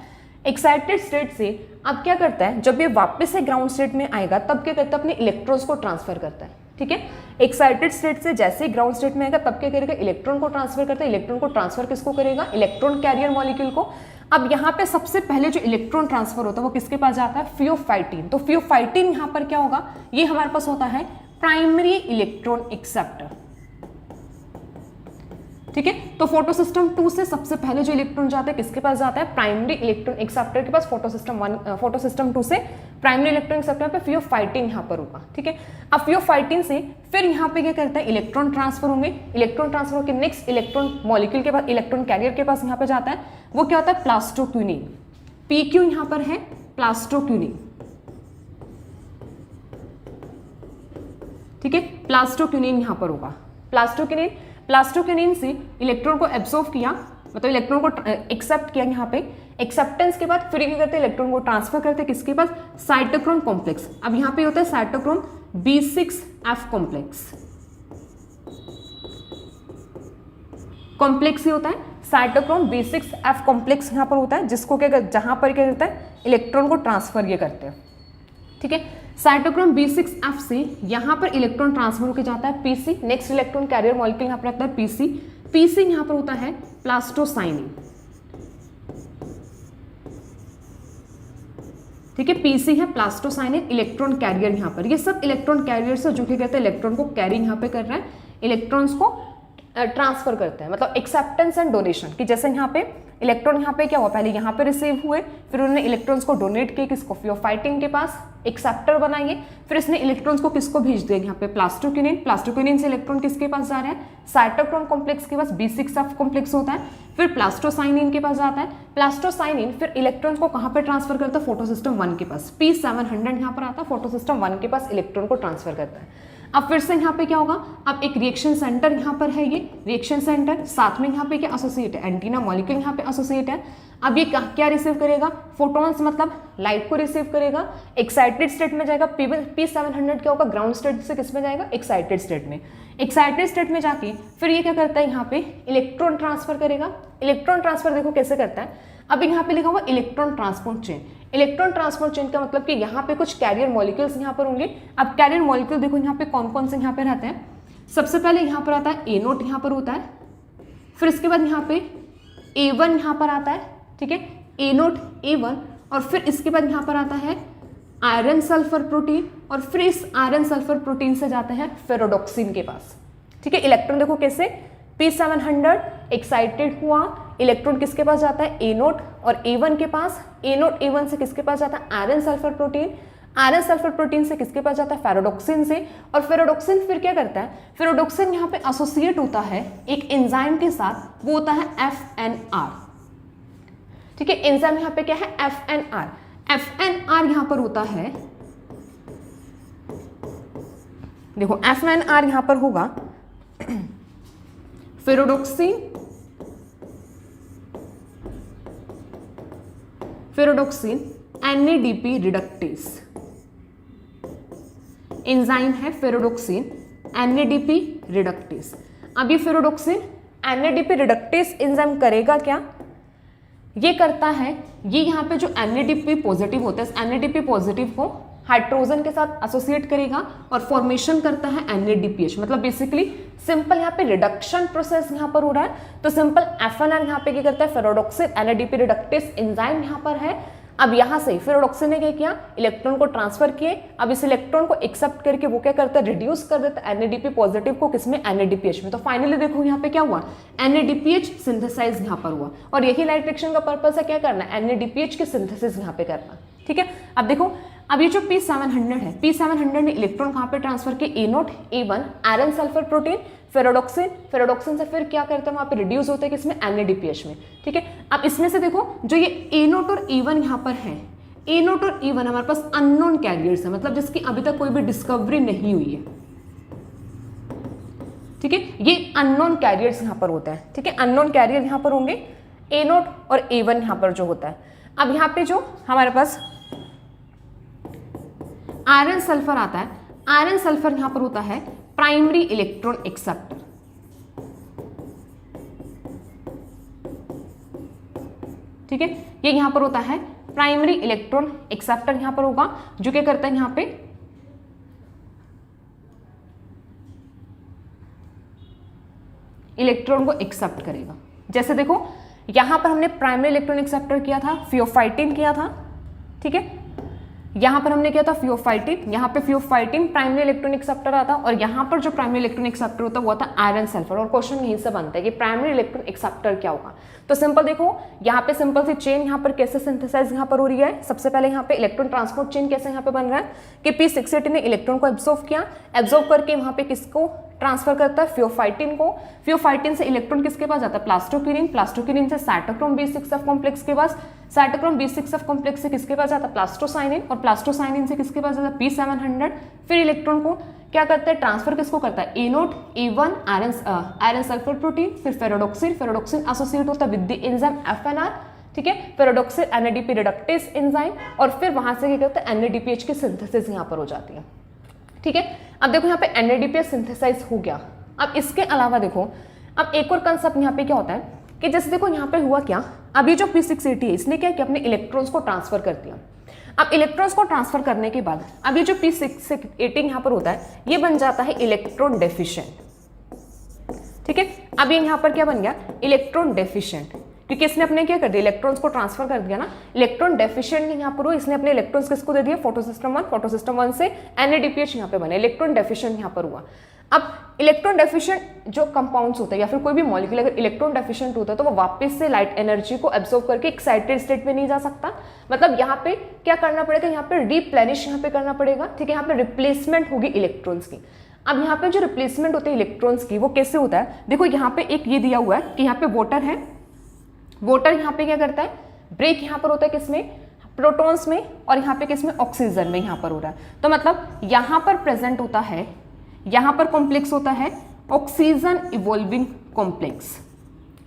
एक्साइटेड स्टेट से अब क्या करता है, जब ये वापस से ग्राउंड स्टेट में आएगा तब क्या करता है, अपने इलेक्ट्रॉन्स को ट्रांसफर करता है। ठीक है, एक्साइटेड स्टेट से जैसे ही ग्राउंड स्टेट में आएगा तब क्या करेगा, इलेक्ट्रॉन को ट्रांसफर करता है। इलेक्ट्रॉन को ट्रांसफर किसको करेगा, इलेक्ट्रॉन कैरियर मॉलिक्यूल को। अब यहाँ पे सबसे पहले जो इलेक्ट्रॉन ट्रांसफर होता है वो किसके पास जाता है, फियोफाइटिन। तो फियोफाइटिन यहाँ पर क्या होगा, ये हमारे पास होता है प्राइमरी इलेक्ट्रॉन एक्सेप्टर। ठीक है, तो फोटो सिस्टम 2 से सबसे पहले जो इलेक्ट्रॉन जाता है किसके पास जाता है, प्राइमरी इलेक्ट्रॉन एक्सेप्टर के पास। फोटो सिस्टम 2 से प्राइमरी इलेक्ट्रॉन एक्सेप्टर पे फियोफाइटिन यहाँ पर होगा। ठीक है, अब फियोफाइटिन से फिर यहाँ पे क्या करता है, इलेक्ट्रॉन ट्रांसफर होंगे, इलेक्ट्रॉन ट्रांसफर होकर नेक्स्ट इलेक्ट्रॉन मॉलिक्यूल के पास, इलेक्ट्रॉन कैरियर के पास यहाँ पे जाता है, वो क्या होता है, प्लास्टोक्यूनिन। PQ यहाँ पर है प्लास्टोक्यूनिन। ठीक है, प्लास्टोक्यूनिन यहाँ पर होगा, प्लास्टोक्यूनिन से इलेक्ट्रॉन को एब्जॉर्ब किया, मतलब इलेक्ट्रॉन को एक्सेप्ट किया यहाँ पे, एक्सेप्टेंस के बाद फिर क्या करते हैं, इलेक्ट्रॉन को ट्रांसफर करते हैं किसके पास, साइटोक्रोम कॉम्प्लेक्स। अब यहाँ पे होता है साइटोक्रोम B6F कॉम्प्लेक्स ही होता है, साइटोक्रोम B6F कॉम्प्लेक्स यहाँ पर होता है, जिसको क्या, जहां पर क्या करता है, इलेक्ट्रॉन को ट्रांसफर ये करते हैं। ठीक है, साइटोक्रोम B6F से यहाँ पर इलेक्ट्रॉन ट्रांसफर होकर जाता है PC, next electron carrier molecule यहाँ पर आता है PC यहाँ पर होता है प्लास्टोसाइनिन। ठीक है, PC है प्लास्टोसाइनिन, इलेक्ट्रॉन कैरियर यहाँ पर, ये सब इलेक्ट्रॉन कैरियर से जो कि कहते हैं इलेक्ट्रॉन को कैरी यहाँ पे कर रहा है, इलेक्ट्रॉन्स को ट्रांसफर करते हैं, मतलब एक्सेप्टेंस एंड डोनेशन। कि जैसे यहाँ पे इलेक्ट्रॉन यहाँ पे क्या हुआ, पहले यहाँ पे रिसीव हुए, फिर उन्होंने इलेक्ट्रॉन्स को डोनेट किए किसको, फियोफाइटिन के पास, एक्सेप्टर बनाइए, फिर इसने इलेक्ट्रॉन्स को किसको भेज दिया, यहाँ पे प्लास्टोक्यूनिन से इलेक्ट्रॉन किसके पास जा रहे हैं, साइटोक्रोम कॉम्प्लेक्स के पास B6F कॉम्प्लेक्स होता है, फिर प्लास्टोसाइनिन के पास जाता है, प्लास्टोसाइनिन फिर इलेक्ट्रॉन्स को कहाँ पे ट्रांसफर करता है, फोटो सिस्टम 1 के पास, P700 यहाँ पर आता है, फोटो सिस्टम 1 के पास इलेक्ट्रॉन को ट्रांसफर करता है। अब फिर से यहाँ पे क्या होगा, अब एक रिएक्शन सेंटर यहाँ पर है, ये रिएक्शन सेंटर, साथ में यहाँ पे क्या एसोसिएट है, एंटीना मॉलिक्यूल यहाँ पे एसोसिएट है। अब ये क्या रिसीव करेगा, फोटॉन्स मतलब लाइट को रिसीव करेगा, एक्साइटेड स्टेट में जाएगा। P700 क्या होगा, ग्राउंड स्टेट से किस में जाएगा, एक्साइटेड स्टेट में। एक्साइटेड स्टेट में जाके फिर ये क्या करता है, यहाँ पे इलेक्ट्रॉन ट्रांसफर करेगा। इलेक्ट्रॉन ट्रांसफर देखो कैसे करता है, अब यहाँ पे लिखा हुआ electron transport chain. Electron transport chain का मतलब कि यहाँ पे कुछ कैरियर मॉलिक्यूल्स यहाँ पर होंगे। अब कैरियर मॉलिक्यूल देखो यहाँ पे कौन कौन से यहाँ पे रहते हैं। सबसे पहले यहाँ पर आता है ए नोट, यहाँ पर होता है, फिर इसके बाद यहाँ पे A1 यहाँ पर आता है, ठीक है, ए नोट A1, और फिर इसके बाद यहाँ पर आता है आयरन सल्फर प्रोटीन, और फिर इस आयरन सल्फर प्रोटीन से जाते हैं फेरोडॉक्सिन के पास, ठीक है। इलेक्ट्रॉन देखो कैसे, P700 एक्साइटेड हुआ, इलेक्ट्रॉन किसके पास जाता है, ए नोट और A1 के पास, ए नोट A1 से किसके पास जाता है, iron sulphur protein, iron sulphur protein से किसके पास जाता है, फेरोडॉक्सिन से, और फेरोडॉक्सिन फिर क्या करता है, फेरोडॉक्सिन यहाँ पे एसोसिएट होता है एक एंजाइम के साथ, वो होता है FNR, ठीक है। एंजाइम यहाँ पे क्या है, FNR। FNR यहाँ पर होता है, देखो FNR यहाँ पर होगा फेरोडॉक्सिन, फेरोडॉक्सिन NADP रिडक्टेस, एंजाइम है फेरोडॉक्सिन NADP रिडक्टेस। अब ये फेरोडॉक्सिन NADP रिडक्टेस एंजाइम करेगा क्या, ये करता है, ये यहाँ पे जो NADP पॉजिटिव होता है, इस NADP पॉजिटिव को हाइड्रोजन के साथ एसोसिएट करेगा और फॉर्मेशन करता है NADPH। मतलब बेसिकली सिंपल यहाँ पे रिडक्शन प्रोसेस यहाँ पर हो रहा है। तो सिंपल FNR यहाँ पे क्या करता है, फेरोडॉक्सिन NADP रिडक्टेस एंजाइम यहाँ पर है। अब यहाँ से फेरोडॉक्सिन ने क्या किया, इलेक्ट्रॉन को ट्रांसफर किए। अब इस इलेक्ट्रॉन को एक्सेप्ट करके वो क्या करता है, रिड्यूस कर देता है NADP पॉजिटिव को किसमें, NADPH में। तो फाइनली देखो यहाँ पे क्या हुआ, NADPH सिंथेसाइज यहाँ पर हुआ, और यही लाइट रिएक्शन का पर्पस है, क्या करना, NADPH की सिंथेसिस यहाँ पे करना, ठीक है। अब देखो, अब ये जो P700 है, P700 ने इलेक्ट्रॉन कहाँ पे ट्रांसफर किए, A naught A1, iron sulphur protein, ferredoxin, ferredoxin से फिर क्या करते हैं, वहाँ पे रिड्यूस होते हैं किसमें, NADPH में, ठीक है। अब इसमें से देखो जो ये ए नोट और A1 यहाँ पर है, ए नोट और A1 हमारे पास अननोन कैरियर्स है, मतलब जिसकी अभी तक कोई भी डिस्कवरी नहीं हुई है, ठीक है। ये अननोन कैरियर्स यहाँ पर होता है, ठीक है, अननोन कैरियर यहाँ पर होंगे, ए नोट और A1 यहाँ पर जो होता है। अब यहाँ पे जो हमारे पास आयरन सल्फर आता है, आयरन सल्फर यहां पर होता है प्राइमरी इलेक्ट्रॉन एक्सेप्टर, ठीक है। ये यहां पर होता है प्राइमरी इलेक्ट्रॉन एक्सेप्टर, यहां पर होगा जो क्या करता है, यहां पे इलेक्ट्रॉन को एक्सेप्ट करेगा। जैसे देखो यहां पर हमने प्राइमरी इलेक्ट्रॉन एक्सेप्टर किया था, फियोफाइटिन किया था, ठीक है। यहाँ पर हमने किया था फियोफाइटिन, यहाँ पे फियोफाइटिन प्राइमरी इलेक्ट्रॉन एक्सेप्टर आता, और यहाँ पर जो प्राइमरी इलेक्ट्रॉन एक्सेप्टर होता है वो आता है आयरन सल्फर। और क्वेश्चन यहीं से बनता है कि प्राइमरी इलेक्ट्रॉन एक्सेप्टर क्या होगा। तो सिंपल देखो, यहाँ पे सिंपल सी चेन यहाँ पर कैसे सिंथेसाइज यहाँ पर हो रही है। सबसे पहले यहाँ पे इलेक्ट्रॉन ट्रांसपोर्ट चेन कैसे यहाँ पे बन रहा है कि P680 ने इलेक्ट्रॉन को एब्जॉर्व किया, एब्जॉर्व करके वहाँ पे किसको ट्रांसफर करता है, फियोफाइटिन को। फियोफाइटिन से इलेक्ट्रॉन किसके पास जाता है, प्लास्टोक्यूरिन, प्लास्टोक्यूरिन से साइटोक्रोम B6F कॉम्प्लेक्स के पास, साइटोक्रोम B6F कॉम्प्लेक्स से किसके पास जाता है, प्लास्टोसाइनिन, और प्लास्टोसाइनिन से किसके पास जाता है, P700। फिर इलेक्ट्रॉन को क्या करता है, ट्रांसफर किसको करता है, A naught A1 iron sulphur protein, फिर फेरोडॉक्सिन, फेरोडॉक्सिन एसोसिएट होता है विद द एंजाइम FNR, ठीक है, फेरोडॉक्सिन NADP रिडक्टेस एंजाइम, और फिर वहां से क्या करता है, NADPH की सिंथेसिस यहाँ पर हो जाती है, ठीक है। अब देखो यहाँ पे NADPH सिंथेसाइज हो गया। अब इसके अलावा देखो, अब एक और कंसेप्ट यहाँ पे क्या होता है कि जैसे देखो यहाँ पे हुआ क्या, अब ये जो P680 है इसने क्या किया, अपने इलेक्ट्रॉन्स को ट्रांसफर कर दिया। अब इलेक्ट्रॉन्स को ट्रांसफर करने के बाद अब ये जो P680 यहाँ पर होता है ये बन जाता है इलेक्ट्रॉन डेफिशिएंट, ठीक है। अब ये यहाँ पर क्या बन गया, इलेक्ट्रॉन डेफिशिएंट, क्योंकि इसने अपने क्या कर दिया, इलेक्ट्रॉन्स को ट्रांसफर कर दिया ना। इलेक्ट्रॉन डेफिशिएंट यहाँ पर हुआ, इसने अपने इलेक्ट्रॉन्स किसको दे दिया, फोटोसिस्टम 1, फोटोसिस्टम 1 से NADPH यहाँ पे बने, इलेक्ट्रॉन डेफिशिएंट यहाँ पर हुआ। अब इलेक्ट्रॉन डेफिशिएंट जो कंपाउंड्स होते हैं या फिर कोई भी मॉलिक्यूल अगर इलेक्ट्रॉन डेफिशिएंट होता है तो वो वापस से लाइट एनर्जी को एब्जॉर्ब करके एक्साइटेड स्टेट में नहीं जा सकता। मतलब यहाँ पे क्या करना पड़ेगा, यहाँ पे रिप्लेनिश यहाँ पे करना पड़ेगा, ठीक है। यहाँ पे रिप्लेसमेंट होगी इलेक्ट्रॉन्स की। अब यहाँ पे जो रिप्लेसमेंट होती है इलेक्ट्रॉन्स की वो कैसे होता है, देखो यहाँ पे एक ये दिया हुआ है कि यहाँ पे वाटर है, वाटर यहाँ पे क्या करता है, ब्रेक यहाँ पर होता है किसमें, प्रोटॉन्स में, और यहाँ पे किसमें, ऑक्सीजन में यहाँ पर हो रहा है। तो मतलब यहाँ पर प्रेजेंट होता है यहाँ पर कॉम्प्लेक्स होता है ऑक्सीजन इवॉल्विंग कॉम्प्लेक्स,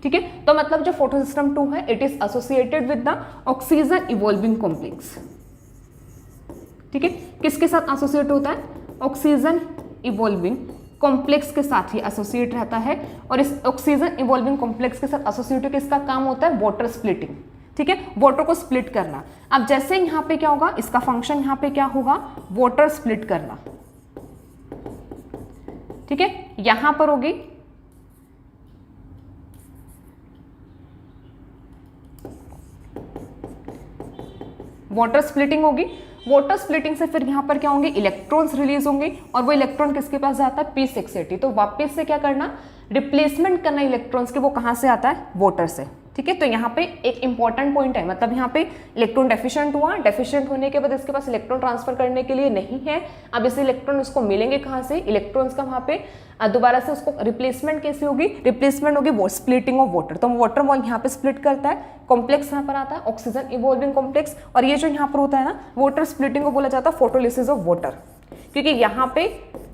ठीक है। तो मतलब जो फोटोसिस्टम 2 है it is associated with the oxygen evolving complex, ठीक है। किसके साथ एसोसिएट होता है? ऑक्सीजन इवॉल्विंग कॉम्प्लेक्स के साथ ही एसोसिएट रहता है। और इस ऑक्सीजन इवॉल्विंग कॉम्प्लेक्स के साथ एसोसिएट होकर इसका काम होता है वाटर स्प्लिटिंग, ठीक है, वाटर को स्प्लिट करना। अब जैसे यहाँ पे क्या होगा, इसका फंक्शन यहाँ पे क्या होगा, वाटर स्प्लिट करना, ठीक है। यहां पर होगी वाटर स्प्लिटिंग होगी। वाटर स्प्लिटिंग से फिर यहां पर क्या होंगे, इलेक्ट्रॉन्स रिलीज होंगे और वो इलेक्ट्रॉन किसके पास जाता है, p680। तो वापस से क्या करना, रिप्लेसमेंट करना इलेक्ट्रॉन्स के, वो कहां से आता है, वाटर से, ठीक है। तो यहाँ पे एक इंपॉर्टेंट पॉइंट है, मतलब यहाँ पे इलेक्ट्रॉन डेफिशिएंट हुआ, डेफिशिएंट होने के बाद इसके पास इलेक्ट्रॉन ट्रांसफर करने के लिए नहीं है। अब इसे इलेक्ट्रॉन उसको मिलेंगे कहाँ से, इलेक्ट्रॉन्स का वहाँ पे दोबारा से उसको रिप्लेसमेंट कैसे होगी, रिप्लेसमेंट होगी वो स्प्लिटिंग ऑफ वाटर। तो वाटर मॉल यहाँ पे स्प्लिट करता है, कॉम्प्लेक्स यहाँ पर आता है ऑक्सीजन इवॉल्विंग कॉम्प्लेक्स। और ये जो यहाँ पर होता है ना, वाटर स्प्लिटिंग को बोला जाता है फोटोलिसिस ऑफ वाटर, क्योंकि यहाँ पे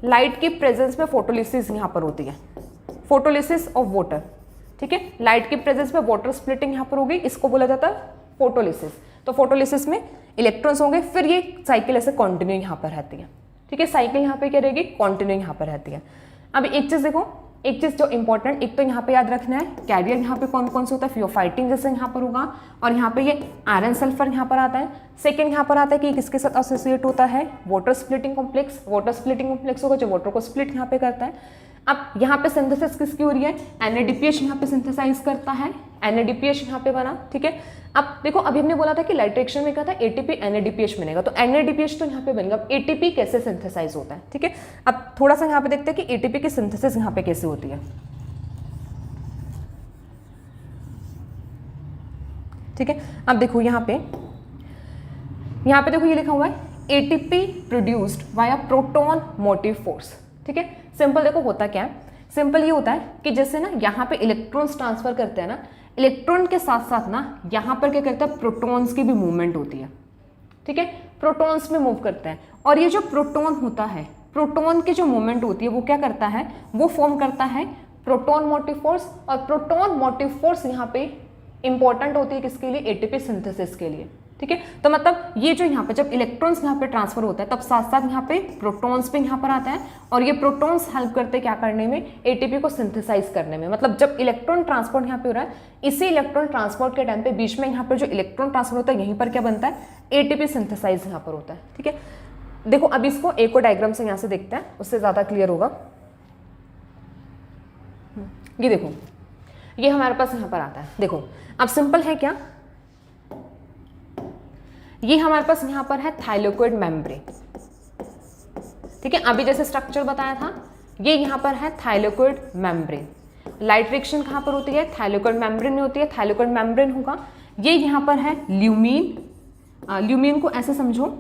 लाइट की प्रेजेंस में फोटोलिसिस यहाँ पर होती है, फोटोलिसिस ऑफ वाटर, ठीक है। लाइट की प्रेजेंस में वाटर स्प्लिटिंग यहाँ पर होगी, इसको बोला जाता है फोटोलिसिस। तो फोटोलिसिस में इलेक्ट्रॉन्स होंगे, फिर ये साइकिल ऐसे कंटिन्यू यहाँ पर रहती है, ठीक है। साइकिल यहाँ पे क्या रहेगी, कंटिन्यू यहाँ पर रहती है। अब एक चीज देखो, एक चीज जो इंपॉर्टेंट, एक तो यहाँ पे याद रखना है कैरियर यहाँ पे कौन कौन से होता है, फियोफाइटिन जैसे यहाँ पर होगा, और यहाँ पे ये आयरन सल्फर यहाँ पर आता है। सेकंड यहाँ पर आता है कि किसके साथ एसोसिएट होता है, water splitting complex. Water splitting complex होगा जो वाटर को स्प्लिट यहाँ पे करता है। अब यहाँ पे सिंथेसिस किसकी हो रही है, NADPH यहाँ पे सिंथेसाइज करता है, NADPH यहाँ पे बना, ठीक है। अब देखो अभी हमने बोला था कि लाइट रिएक्शन में क्या था, ATP NADPH बनेगा, तो NADPH तो यहाँ पे बनेगा। अब ATP कैसे सिंथेसाइज होता है, ठीक है। अब थोड़ा सा यहाँ पे देखते हैं कि ATP की सिंथेसिस यहाँ पे कैसे होती है, ठीक है। अब देखो यहाँ पे देखो ये लिखा हुआ है ATP produced via proton motive force, ठीक है। सिंपल देखो होता क्या है, सिंपल ये होता है कि जैसे ना यहाँ पे इलेक्ट्रॉन्स ट्रांसफर करते हैं ना, इलेक्ट्रॉन के साथ साथ ना यहाँ पर क्या करता है, प्रोटॉन्स की भी मूवमेंट होती है, ठीक है। प्रोटॉन्स में मूव करते हैं, और ये जो प्रोटॉन होता है, प्रोटॉन की जो मूवमेंट होती है वो क्या करता है, वो फॉर्म करता है प्रोटॉन मोटिव फोर्स। और प्रोटॉन मोटिव फोर्स यहाँ पे इंपॉर्टेंट होती है किसके लिए, ATP सिंथेसिस के लिए, ठीक है। तो मतलब ये जो यहाँ पे जब इलेक्ट्रॉन्स यहाँ पे ट्रांसफर होता है तब साथ साथ यहाँ पे प्रोटॉन्स भी यहाँ पर आता है, और ये प्रोटॉन्स हेल्प करते हैं क्या करने में, ATP को सिंथेसाइज करने में। मतलब जब इलेक्ट्रॉन ट्रांसपोर्ट यहाँ पे हो रहा है, इसी इलेक्ट्रॉन ट्रांसपोर्ट के टाइम पे बीच में यहाँ पर जो इलेक्ट्रॉन ट्रांसफर होता है यहीं पर क्या बनता है, ATP सिंथेसाइज यहाँ पर होता है, ठीक है। देखो अब इसको एक और डायग्राम से यहाँ से देखते हैं, उससे ज्यादा क्लियर होगा। ये देखो, ये हमारे पास यहाँ पर आता है, देखो अब सिंपल है क्या, ये हमारे पास यहाँ पर है थाइलेकोइड मेम्ब्रेन, ठीक है। अभी जैसे स्ट्रक्चर बताया था, ये यहाँ पर है थाइलेकोइड मेम्ब्रेन। लाइट रिएक्शन कहाँ पर होती है, थाइलेकोइड मेम्ब्रेन में होती है, थाइलेकोइड मेम्ब्रेन होगा। ये यहाँ पर है ल्यूमीन, ल्यूमीन को ऐसे समझो,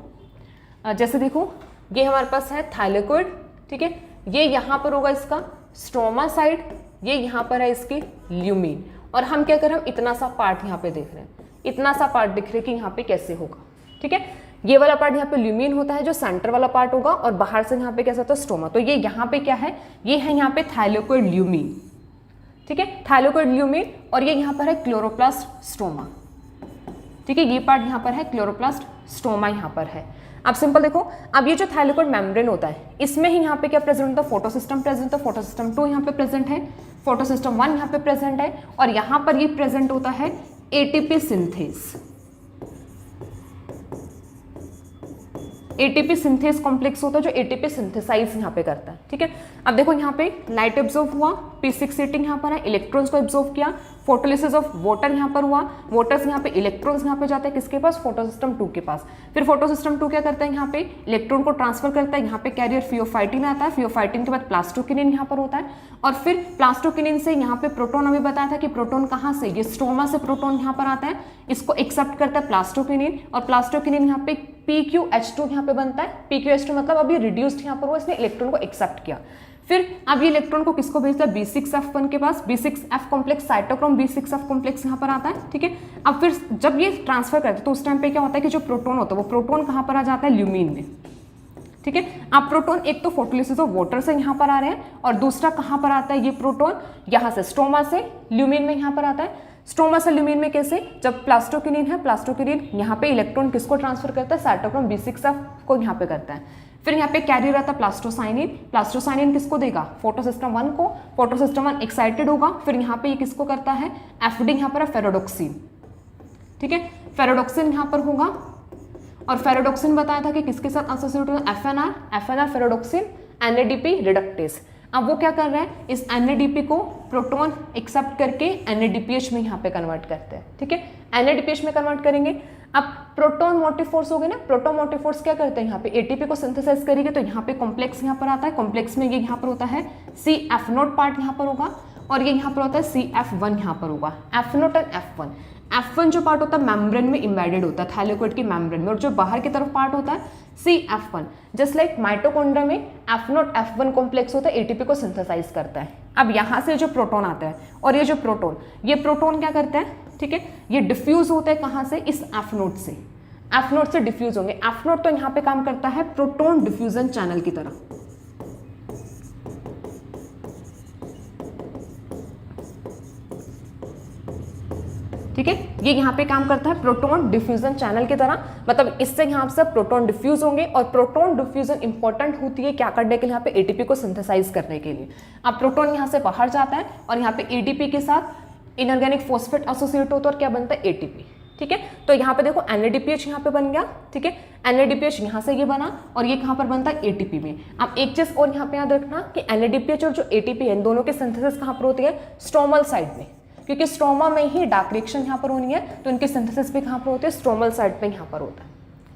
जैसे देखो ये हमारे पास है थाइलेकोइड, ठीक है। ये यहाँ पर होगा इसका स्ट्रोमा साइड, ये यहाँ पर है इसकी ल्यूमीन। और हम क्या कर रहे हैं, हम इतना सा पार्ट यहाँ पे देख रहे हैं, इतना सा पार्ट दिख रहा है कि यहाँ पे कैसे होगा, ठीक है। ये वाला पार्ट यहाँ पे ल्यूमीन होता है जो सेंटर वाला पार्ट होगा, और बाहर से यहाँ पे कैसा होता है, स्ट्रोमा। तो ये यहाँ पे क्या है, ये है यहाँ पे थाइलेकोइड ल्यूमीन, ठीक है, थाइलेकोइड ल्यूमीन। और ये यहाँ पर है क्लोरोप्लास्ट स्ट्रोमा, ठीक है। ये पार्ट यहाँ पर है क्लोरोप्लास्ट स्ट्रोमा यहाँ पर है। अब सिंपल देखो, अब ये जो थाइलेकोइड मेम्ब्रेन होता है इसमें ही यहाँ पे क्या प्रेजेंट होता है, फोटोसिस्टम प्रेजेंट होता है, फोटोसिस्टम 2 यहाँ पे प्रेजेंट है, फोटोसिस्टम 1 यहाँ पे प्रेजेंट है, और यहाँ पर ये प्रेजेंट होता है ATP synthase, ATP synthase complex होता है जो ATP सिंथेसाइज यहाँ पे करता है, ठीक है। अब देखो यहाँ पे लाइट एब्जॉर्ब हुआ, p680 यहाँ पर है, इलेक्ट्रॉन्स को एब्जॉर्ब किया, फोटोलिसिस ऑफ वाटर यहाँ पर हुआ, वाटर से यहाँ पे इलेक्ट्रॉन्स यहाँ पे जाते हैं किसके पास, फोटोसिस्टम 2 के पास। फिर फोटोसिस्टम 2 क्या करता है, यहाँ पे इलेक्ट्रॉन को ट्रांसफर करता है, यहाँ पे कैरियर फियोफाइटिन आता है, फियोफाइटिन के बाद प्लास्टोकिनिन यहाँ पर होता है, और फिर प्लास्टोकिनिन से यहाँ पे प्रोटॉन, अभी बताया था कि प्रोटॉन कहाँ से, ये स्ट्रोमा से प्रोटॉन यहाँ पर आता है, इसको एक्सेप्ट करता है प्लास्टोकिनिन, और प्लास्टोकिनिन यहाँ पे PQH2 यहाँ पे बनता है। PQH2 मतलब अभी रिड्यूस्ड यहाँ पर हुआ, इसने इलेक्ट्रॉन को एक्सेप्ट किया। फिर अब ये इलेक्ट्रॉन को किसको भेजता है, B6F1 के पास, B6F complex, cytochrome B6F complex यहाँ पर आता है, ठीक है। अब फिर जब ये ट्रांसफर करते हैं तो उस टाइम पे क्या होता है कि जो प्रोटॉन होता है वो प्रोटॉन कहाँ पर आ जाता है, ल्यूमीन में, ठीक है। अब प्रोटॉन एक तो फोटोलिसिस ऑफ वाटर से यहाँ पर आ रहे हैं और दूसरा कहाँ पर आता है ये प्रोटॉन, यहाँ से स्ट्रोमा से ल्यूमिन में यहाँ पर आता है। स्ट्रोमा से ल्यूमिन में कैसे, जब प्लास्टोक्विनिन है, प्लास्टोक्विनिन यहाँ पे इलेक्ट्रॉन किसको ट्रांसफर करता है, साइटोक्रोम B6F को यहाँ पे करता है। फिर यहाँ पे कैरी रहता है प्लास्टोसाइनिन, प्लास्टोसाइनिन किसको देगा, फोटोसिस्टम 1 को, फोटोसिस्टम 1 एक्साइटेड होगा, फिर यहाँ पे ये किसको करता है, एफडी यहाँ पर है फेरोडोक्सिन, ठीक है, फेरोडोक्सिन यहाँ पर होगा। और फेरोडोक्सिन बताया था कि किसके साथ एसोसिएट होगा, एफएनआर फेरोडोक्सिन NADP रिडक्टेस। अब वो क्या कर रहा है, इस NADP को प्रोटॉन एक्सेप्ट करके NADPH में यहाँ पे कन्वर्ट करते हैं, ठीक है, NADPH में कन्वर्ट करेंगे। अब प्रोटॉन मोटिव फोर्स हो गए ना, प्रोटॉन मोटिव फोर्स क्या करते हैं, यहाँ पे ATP को सिंथेसाइज करेंगे तो यहाँ पे कॉम्प्लेक्स यहाँ पर आता है, कॉम्प्लेक्स में ये यहाँ पर होता है CF0 पार्ट यहाँ पर होगा और ये यहाँ पर होता है CF1 यहाँ पर होगा, F0 और F1 जो पार्ट होता है मेम्ब्रेन में इम्बेडेड होता है, थाइलेकोइड की मेम्ब्रेन में, और जो बाहर की तरफ पार्ट होता है CF1। जस्ट लाइक माइटोकॉन्ड्रिया में F0 F1 कॉम्प्लेक्स होता है, ATP को सिंथेसाइज करता है। अब यहाँ से जो प्रोटॉन आता है और ये जो प्रोटॉन, ये प्रोटॉन क्या करता है, ठीक है, ये डिफ्यूज होता है कहाँ से, इस F0 से, F0 से डिफ्यूज होंगे। F0 तो यहाँ पे काम करता है प्रोटॉन डिफ्यूजन चैनल की तरह, ठीक है, ये यहाँ पे काम करता है प्रोटॉन डिफ्यूजन चैनल की तरह, मतलब इससे यहाँ से प्रोटॉन डिफ्यूज होंगे और प्रोटॉन डिफ्यूजन इंपॉर्टेंट होती है क्या करने के लिए, यहाँ पे ATP को सिंथेसाइज करने के लिए। अब प्रोटॉन यहाँ से बाहर जाता है और यहाँ पे ADP के साथ इनऑर्गेनिक फॉस्फेट एसोसिएट होता है और क्या बनता है ATP, ठीक है। तो यहाँ पे देखो NADPH यहाँ पे बन गया, ठीक है, NADPH यहाँ से ये बना और ये कहाँ पर बनता है ATP में। अब एक चीज और यहाँ पे याद रखना कि NADPH और जो ATP है इन दोनों के सिंथेसिस कहाँ पर होती है, स्ट्रोमल साइड में, क्योंकि स्ट्रोमा में ही डार्क रिएक्शन यहाँ पर होनी है तो इनकी सिंथेसिस भी कहाँ पर होती है, स्ट्रोमल साइड पे यहाँ पर होता है,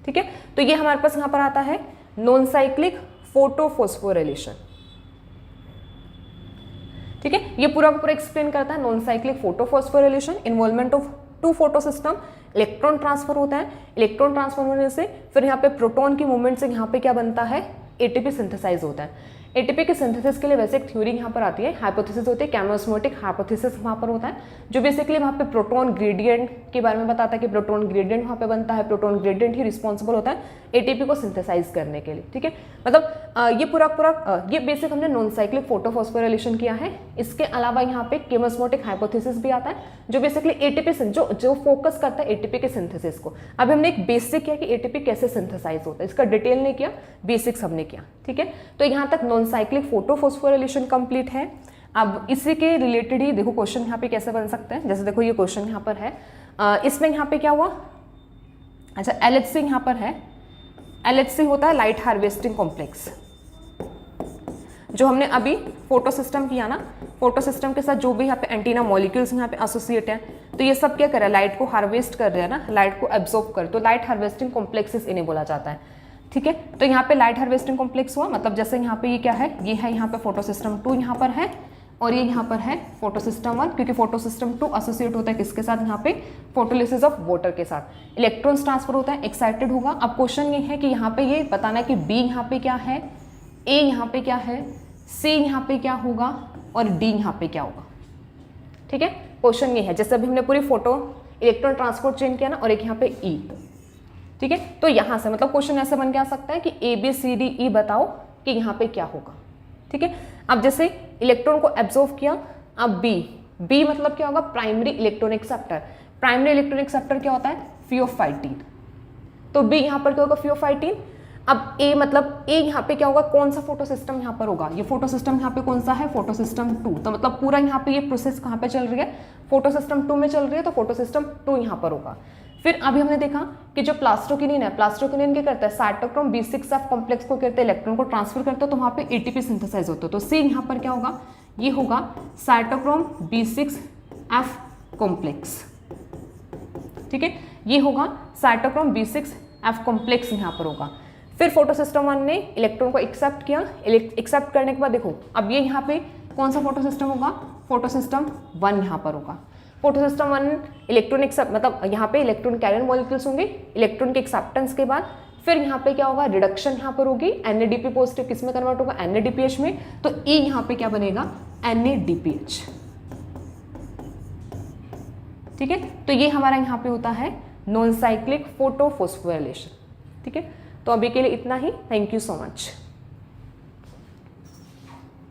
ठीक है। तो ये हमारे पास यहाँ पर आता है नॉन साइक्लिक फोटोफॉस्फोराइलेशन, ठीक है, ये पूरा का पूरा एक्सप्लेन करता है non cyclic photophosphorylation, involvement of two photosystem, electron transfer होता है, इलेक्ट्रॉन ट्रांसफर होने से फिर यहाँ पे प्रोटॉन की मूवमेंट से यहाँ पे क्या बनता है, ATP सिंथेसाइज होता है। ATP के सिंथेसिस के लिए वैसे एक थ्योरी यहाँ पर आती है, हाइपोथेसिस होती है, केमोस्मोटिक हाइपोथेसिस वहाँ पर होता है, जो बेसिकली वहाँ पे प्रोटॉन ग्रेडियंट के बारे में बताता है कि प्रोटॉन ग्रेडियंट वहाँ पे बनता है, प्रोटॉन ग्रेडियंट ही रिस्पॉन्सिबल होता है ATP को सिंथेसाइज करने के लिए, ठीक है। मतलब ये पूरा ये बेसिक हमने नॉन साइक्लिक फोटोफॉस्फोराइलेशन किया है। इसके अलावा यहाँ पे केमोस्मोटिक हाइपोथेसिस भी आता है, जो बेसिकली ATP जो फोकस करता है ATP के सिंथेसिस को। अभी हमने एक बेसिक किया कि ATP कैसे सिंथेसाइज होता है, इसका डिटेल नहीं किया, बेसिक्स हमने किया, ठीक है। तो यहाँ तक नॉन साइक्लिक फोटोफॉस्फोराइलेशन कंप्लीट है। अब इसी के रिलेटेड ही देखो क्वेश्चन यहाँ पे कैसे बन सकते हैं, जैसे देखो ये क्वेश्चन यहाँ पर है, इसमें यहाँ पे क्या हुआ, अच्छा LHC यहाँ पर है, LHC होता है लाइट हार्वेस्टिंग कॉम्प्लेक्स, जो हमने अभी फोटो सिस्टम किया ना, फोटो सिस्टम के साथ जो भी यहाँ पे एंटीना मॉलिक्यूल्स यहाँ पे एसोसिएट है, तो ये सब क्या कर रहा है, लाइट को हार्वेस्ट कर रहे हैं ना, लाइट को एब्जॉर्ब कर, तो लाइट हार्वेस्टिंग कॉम्प्लेक्सेस इन्हें बोला जाता है, ठीक है। तो यहाँ पे लाइट हार्वेस्टिंग कॉम्प्लेक्स हुआ, मतलब जैसे यहाँ पे ये क्या है, ये है यहाँ पे फोटो सिस्टम 2 यहाँ पर है और ये यहाँ पर है फोटो सिस्टम 1, क्योंकि फोटो सिस्टम 2 एसोसिएट होता है किसके साथ, यहाँ पे फोटोलिसिस ऑफ वाटर के साथ, इलेक्ट्रॉन्स ट्रांसफर होता है, एक्साइटेड होगा। अब क्वेश्चन ये है कि यहाँ पे ये बताना है कि B यहाँ पे क्या है, A यहाँ पे क्या है, C यहाँ पे क्या होगा और D यहाँ पे क्या होगा, ठीक है। क्वेश्चन ये है, जैसे अभी हमने पूरी फोटो इलेक्ट्रॉन ट्रांसपोर्ट चेन किया ना, और एक यहाँ पे E, ठीक है। तो यहाँ से मतलब क्वेश्चन ऐसे बन के आ सकता है कि ABCDE बताओ कि यहाँ पे क्या होगा, ठीक है। अब जैसे इलेक्ट्रॉन को एब्जॉर्व किया, अब B मतलब क्या होगा, primary electron acceptor. Primary electron acceptor क्या होता है, फियोफाइटीन, तो B यहाँ पर क्या होगा, फियोफाइटीन। अब A मतलब A यहाँ पे क्या होगा, कौन सा फोटो सिस्टम यहाँ पर होगा, ये फोटो सिस्टम यहाँ पे कौन सा है, फोटो सिस्टम 2, तो मतलब पूरा यहाँ पे ये प्रोसेस कहाँ पे चल रही है, फोटो सिस्टम 2 में चल रही है, तो फोटो सिस्टम 2 यहाँ पर होगा। फिर अभी हमने देखा कि जो प्लास्टोक्विनिन है, प्लास्टोक्विनिन क्या करता है, साइटोक्रोम B6F कॉम्प्लेक्स को करते हैं, इलेक्ट्रॉन को ट्रांसफर करते हैं, तो वहाँ पे ATP सिंथेसाइज होता है, तो C यहाँ पर क्या होगा, ये होगा साइटोक्रोम B6F कॉम्प्लेक्स, ठीक है, ये होगा साइटोक्रोम B6F कॉम्प्लेक्स यहाँ पर होगा। फिर फोटो सिस्टम 1 ने इलेक्ट्रॉन को एक्सेप्ट किया, एक्सेप्ट करने के बाद देखो अब ये यहाँ पे कौन सा फोटो सिस्टम होगा, फोटो सिस्टम 1 यहाँ पर होगा। फोटो सिस्टम 1 इलेक्ट्रॉन एक्सेप्ट, मतलब यहाँ पे इलेक्ट्रॉन कैरियर मॉलिक्यूल्स होंगे, इलेक्ट्रॉन के एक्सेप्टेंस के बाद फिर यहाँ पे क्या होगा, रिडक्शन यहाँ पर होगी, NADP पॉजिटिव किस में कन्वर्ट होगा, NADPH में, तो E यहाँ पे क्या बनेगा, NADPH, ठीक है। तो ये हमारा यहाँ पे होता है नॉन साइक्लिक फोटोफॉस्फोराइलेशन, ठीक है। तो अभी के लिए इतना ही। Thank you so much.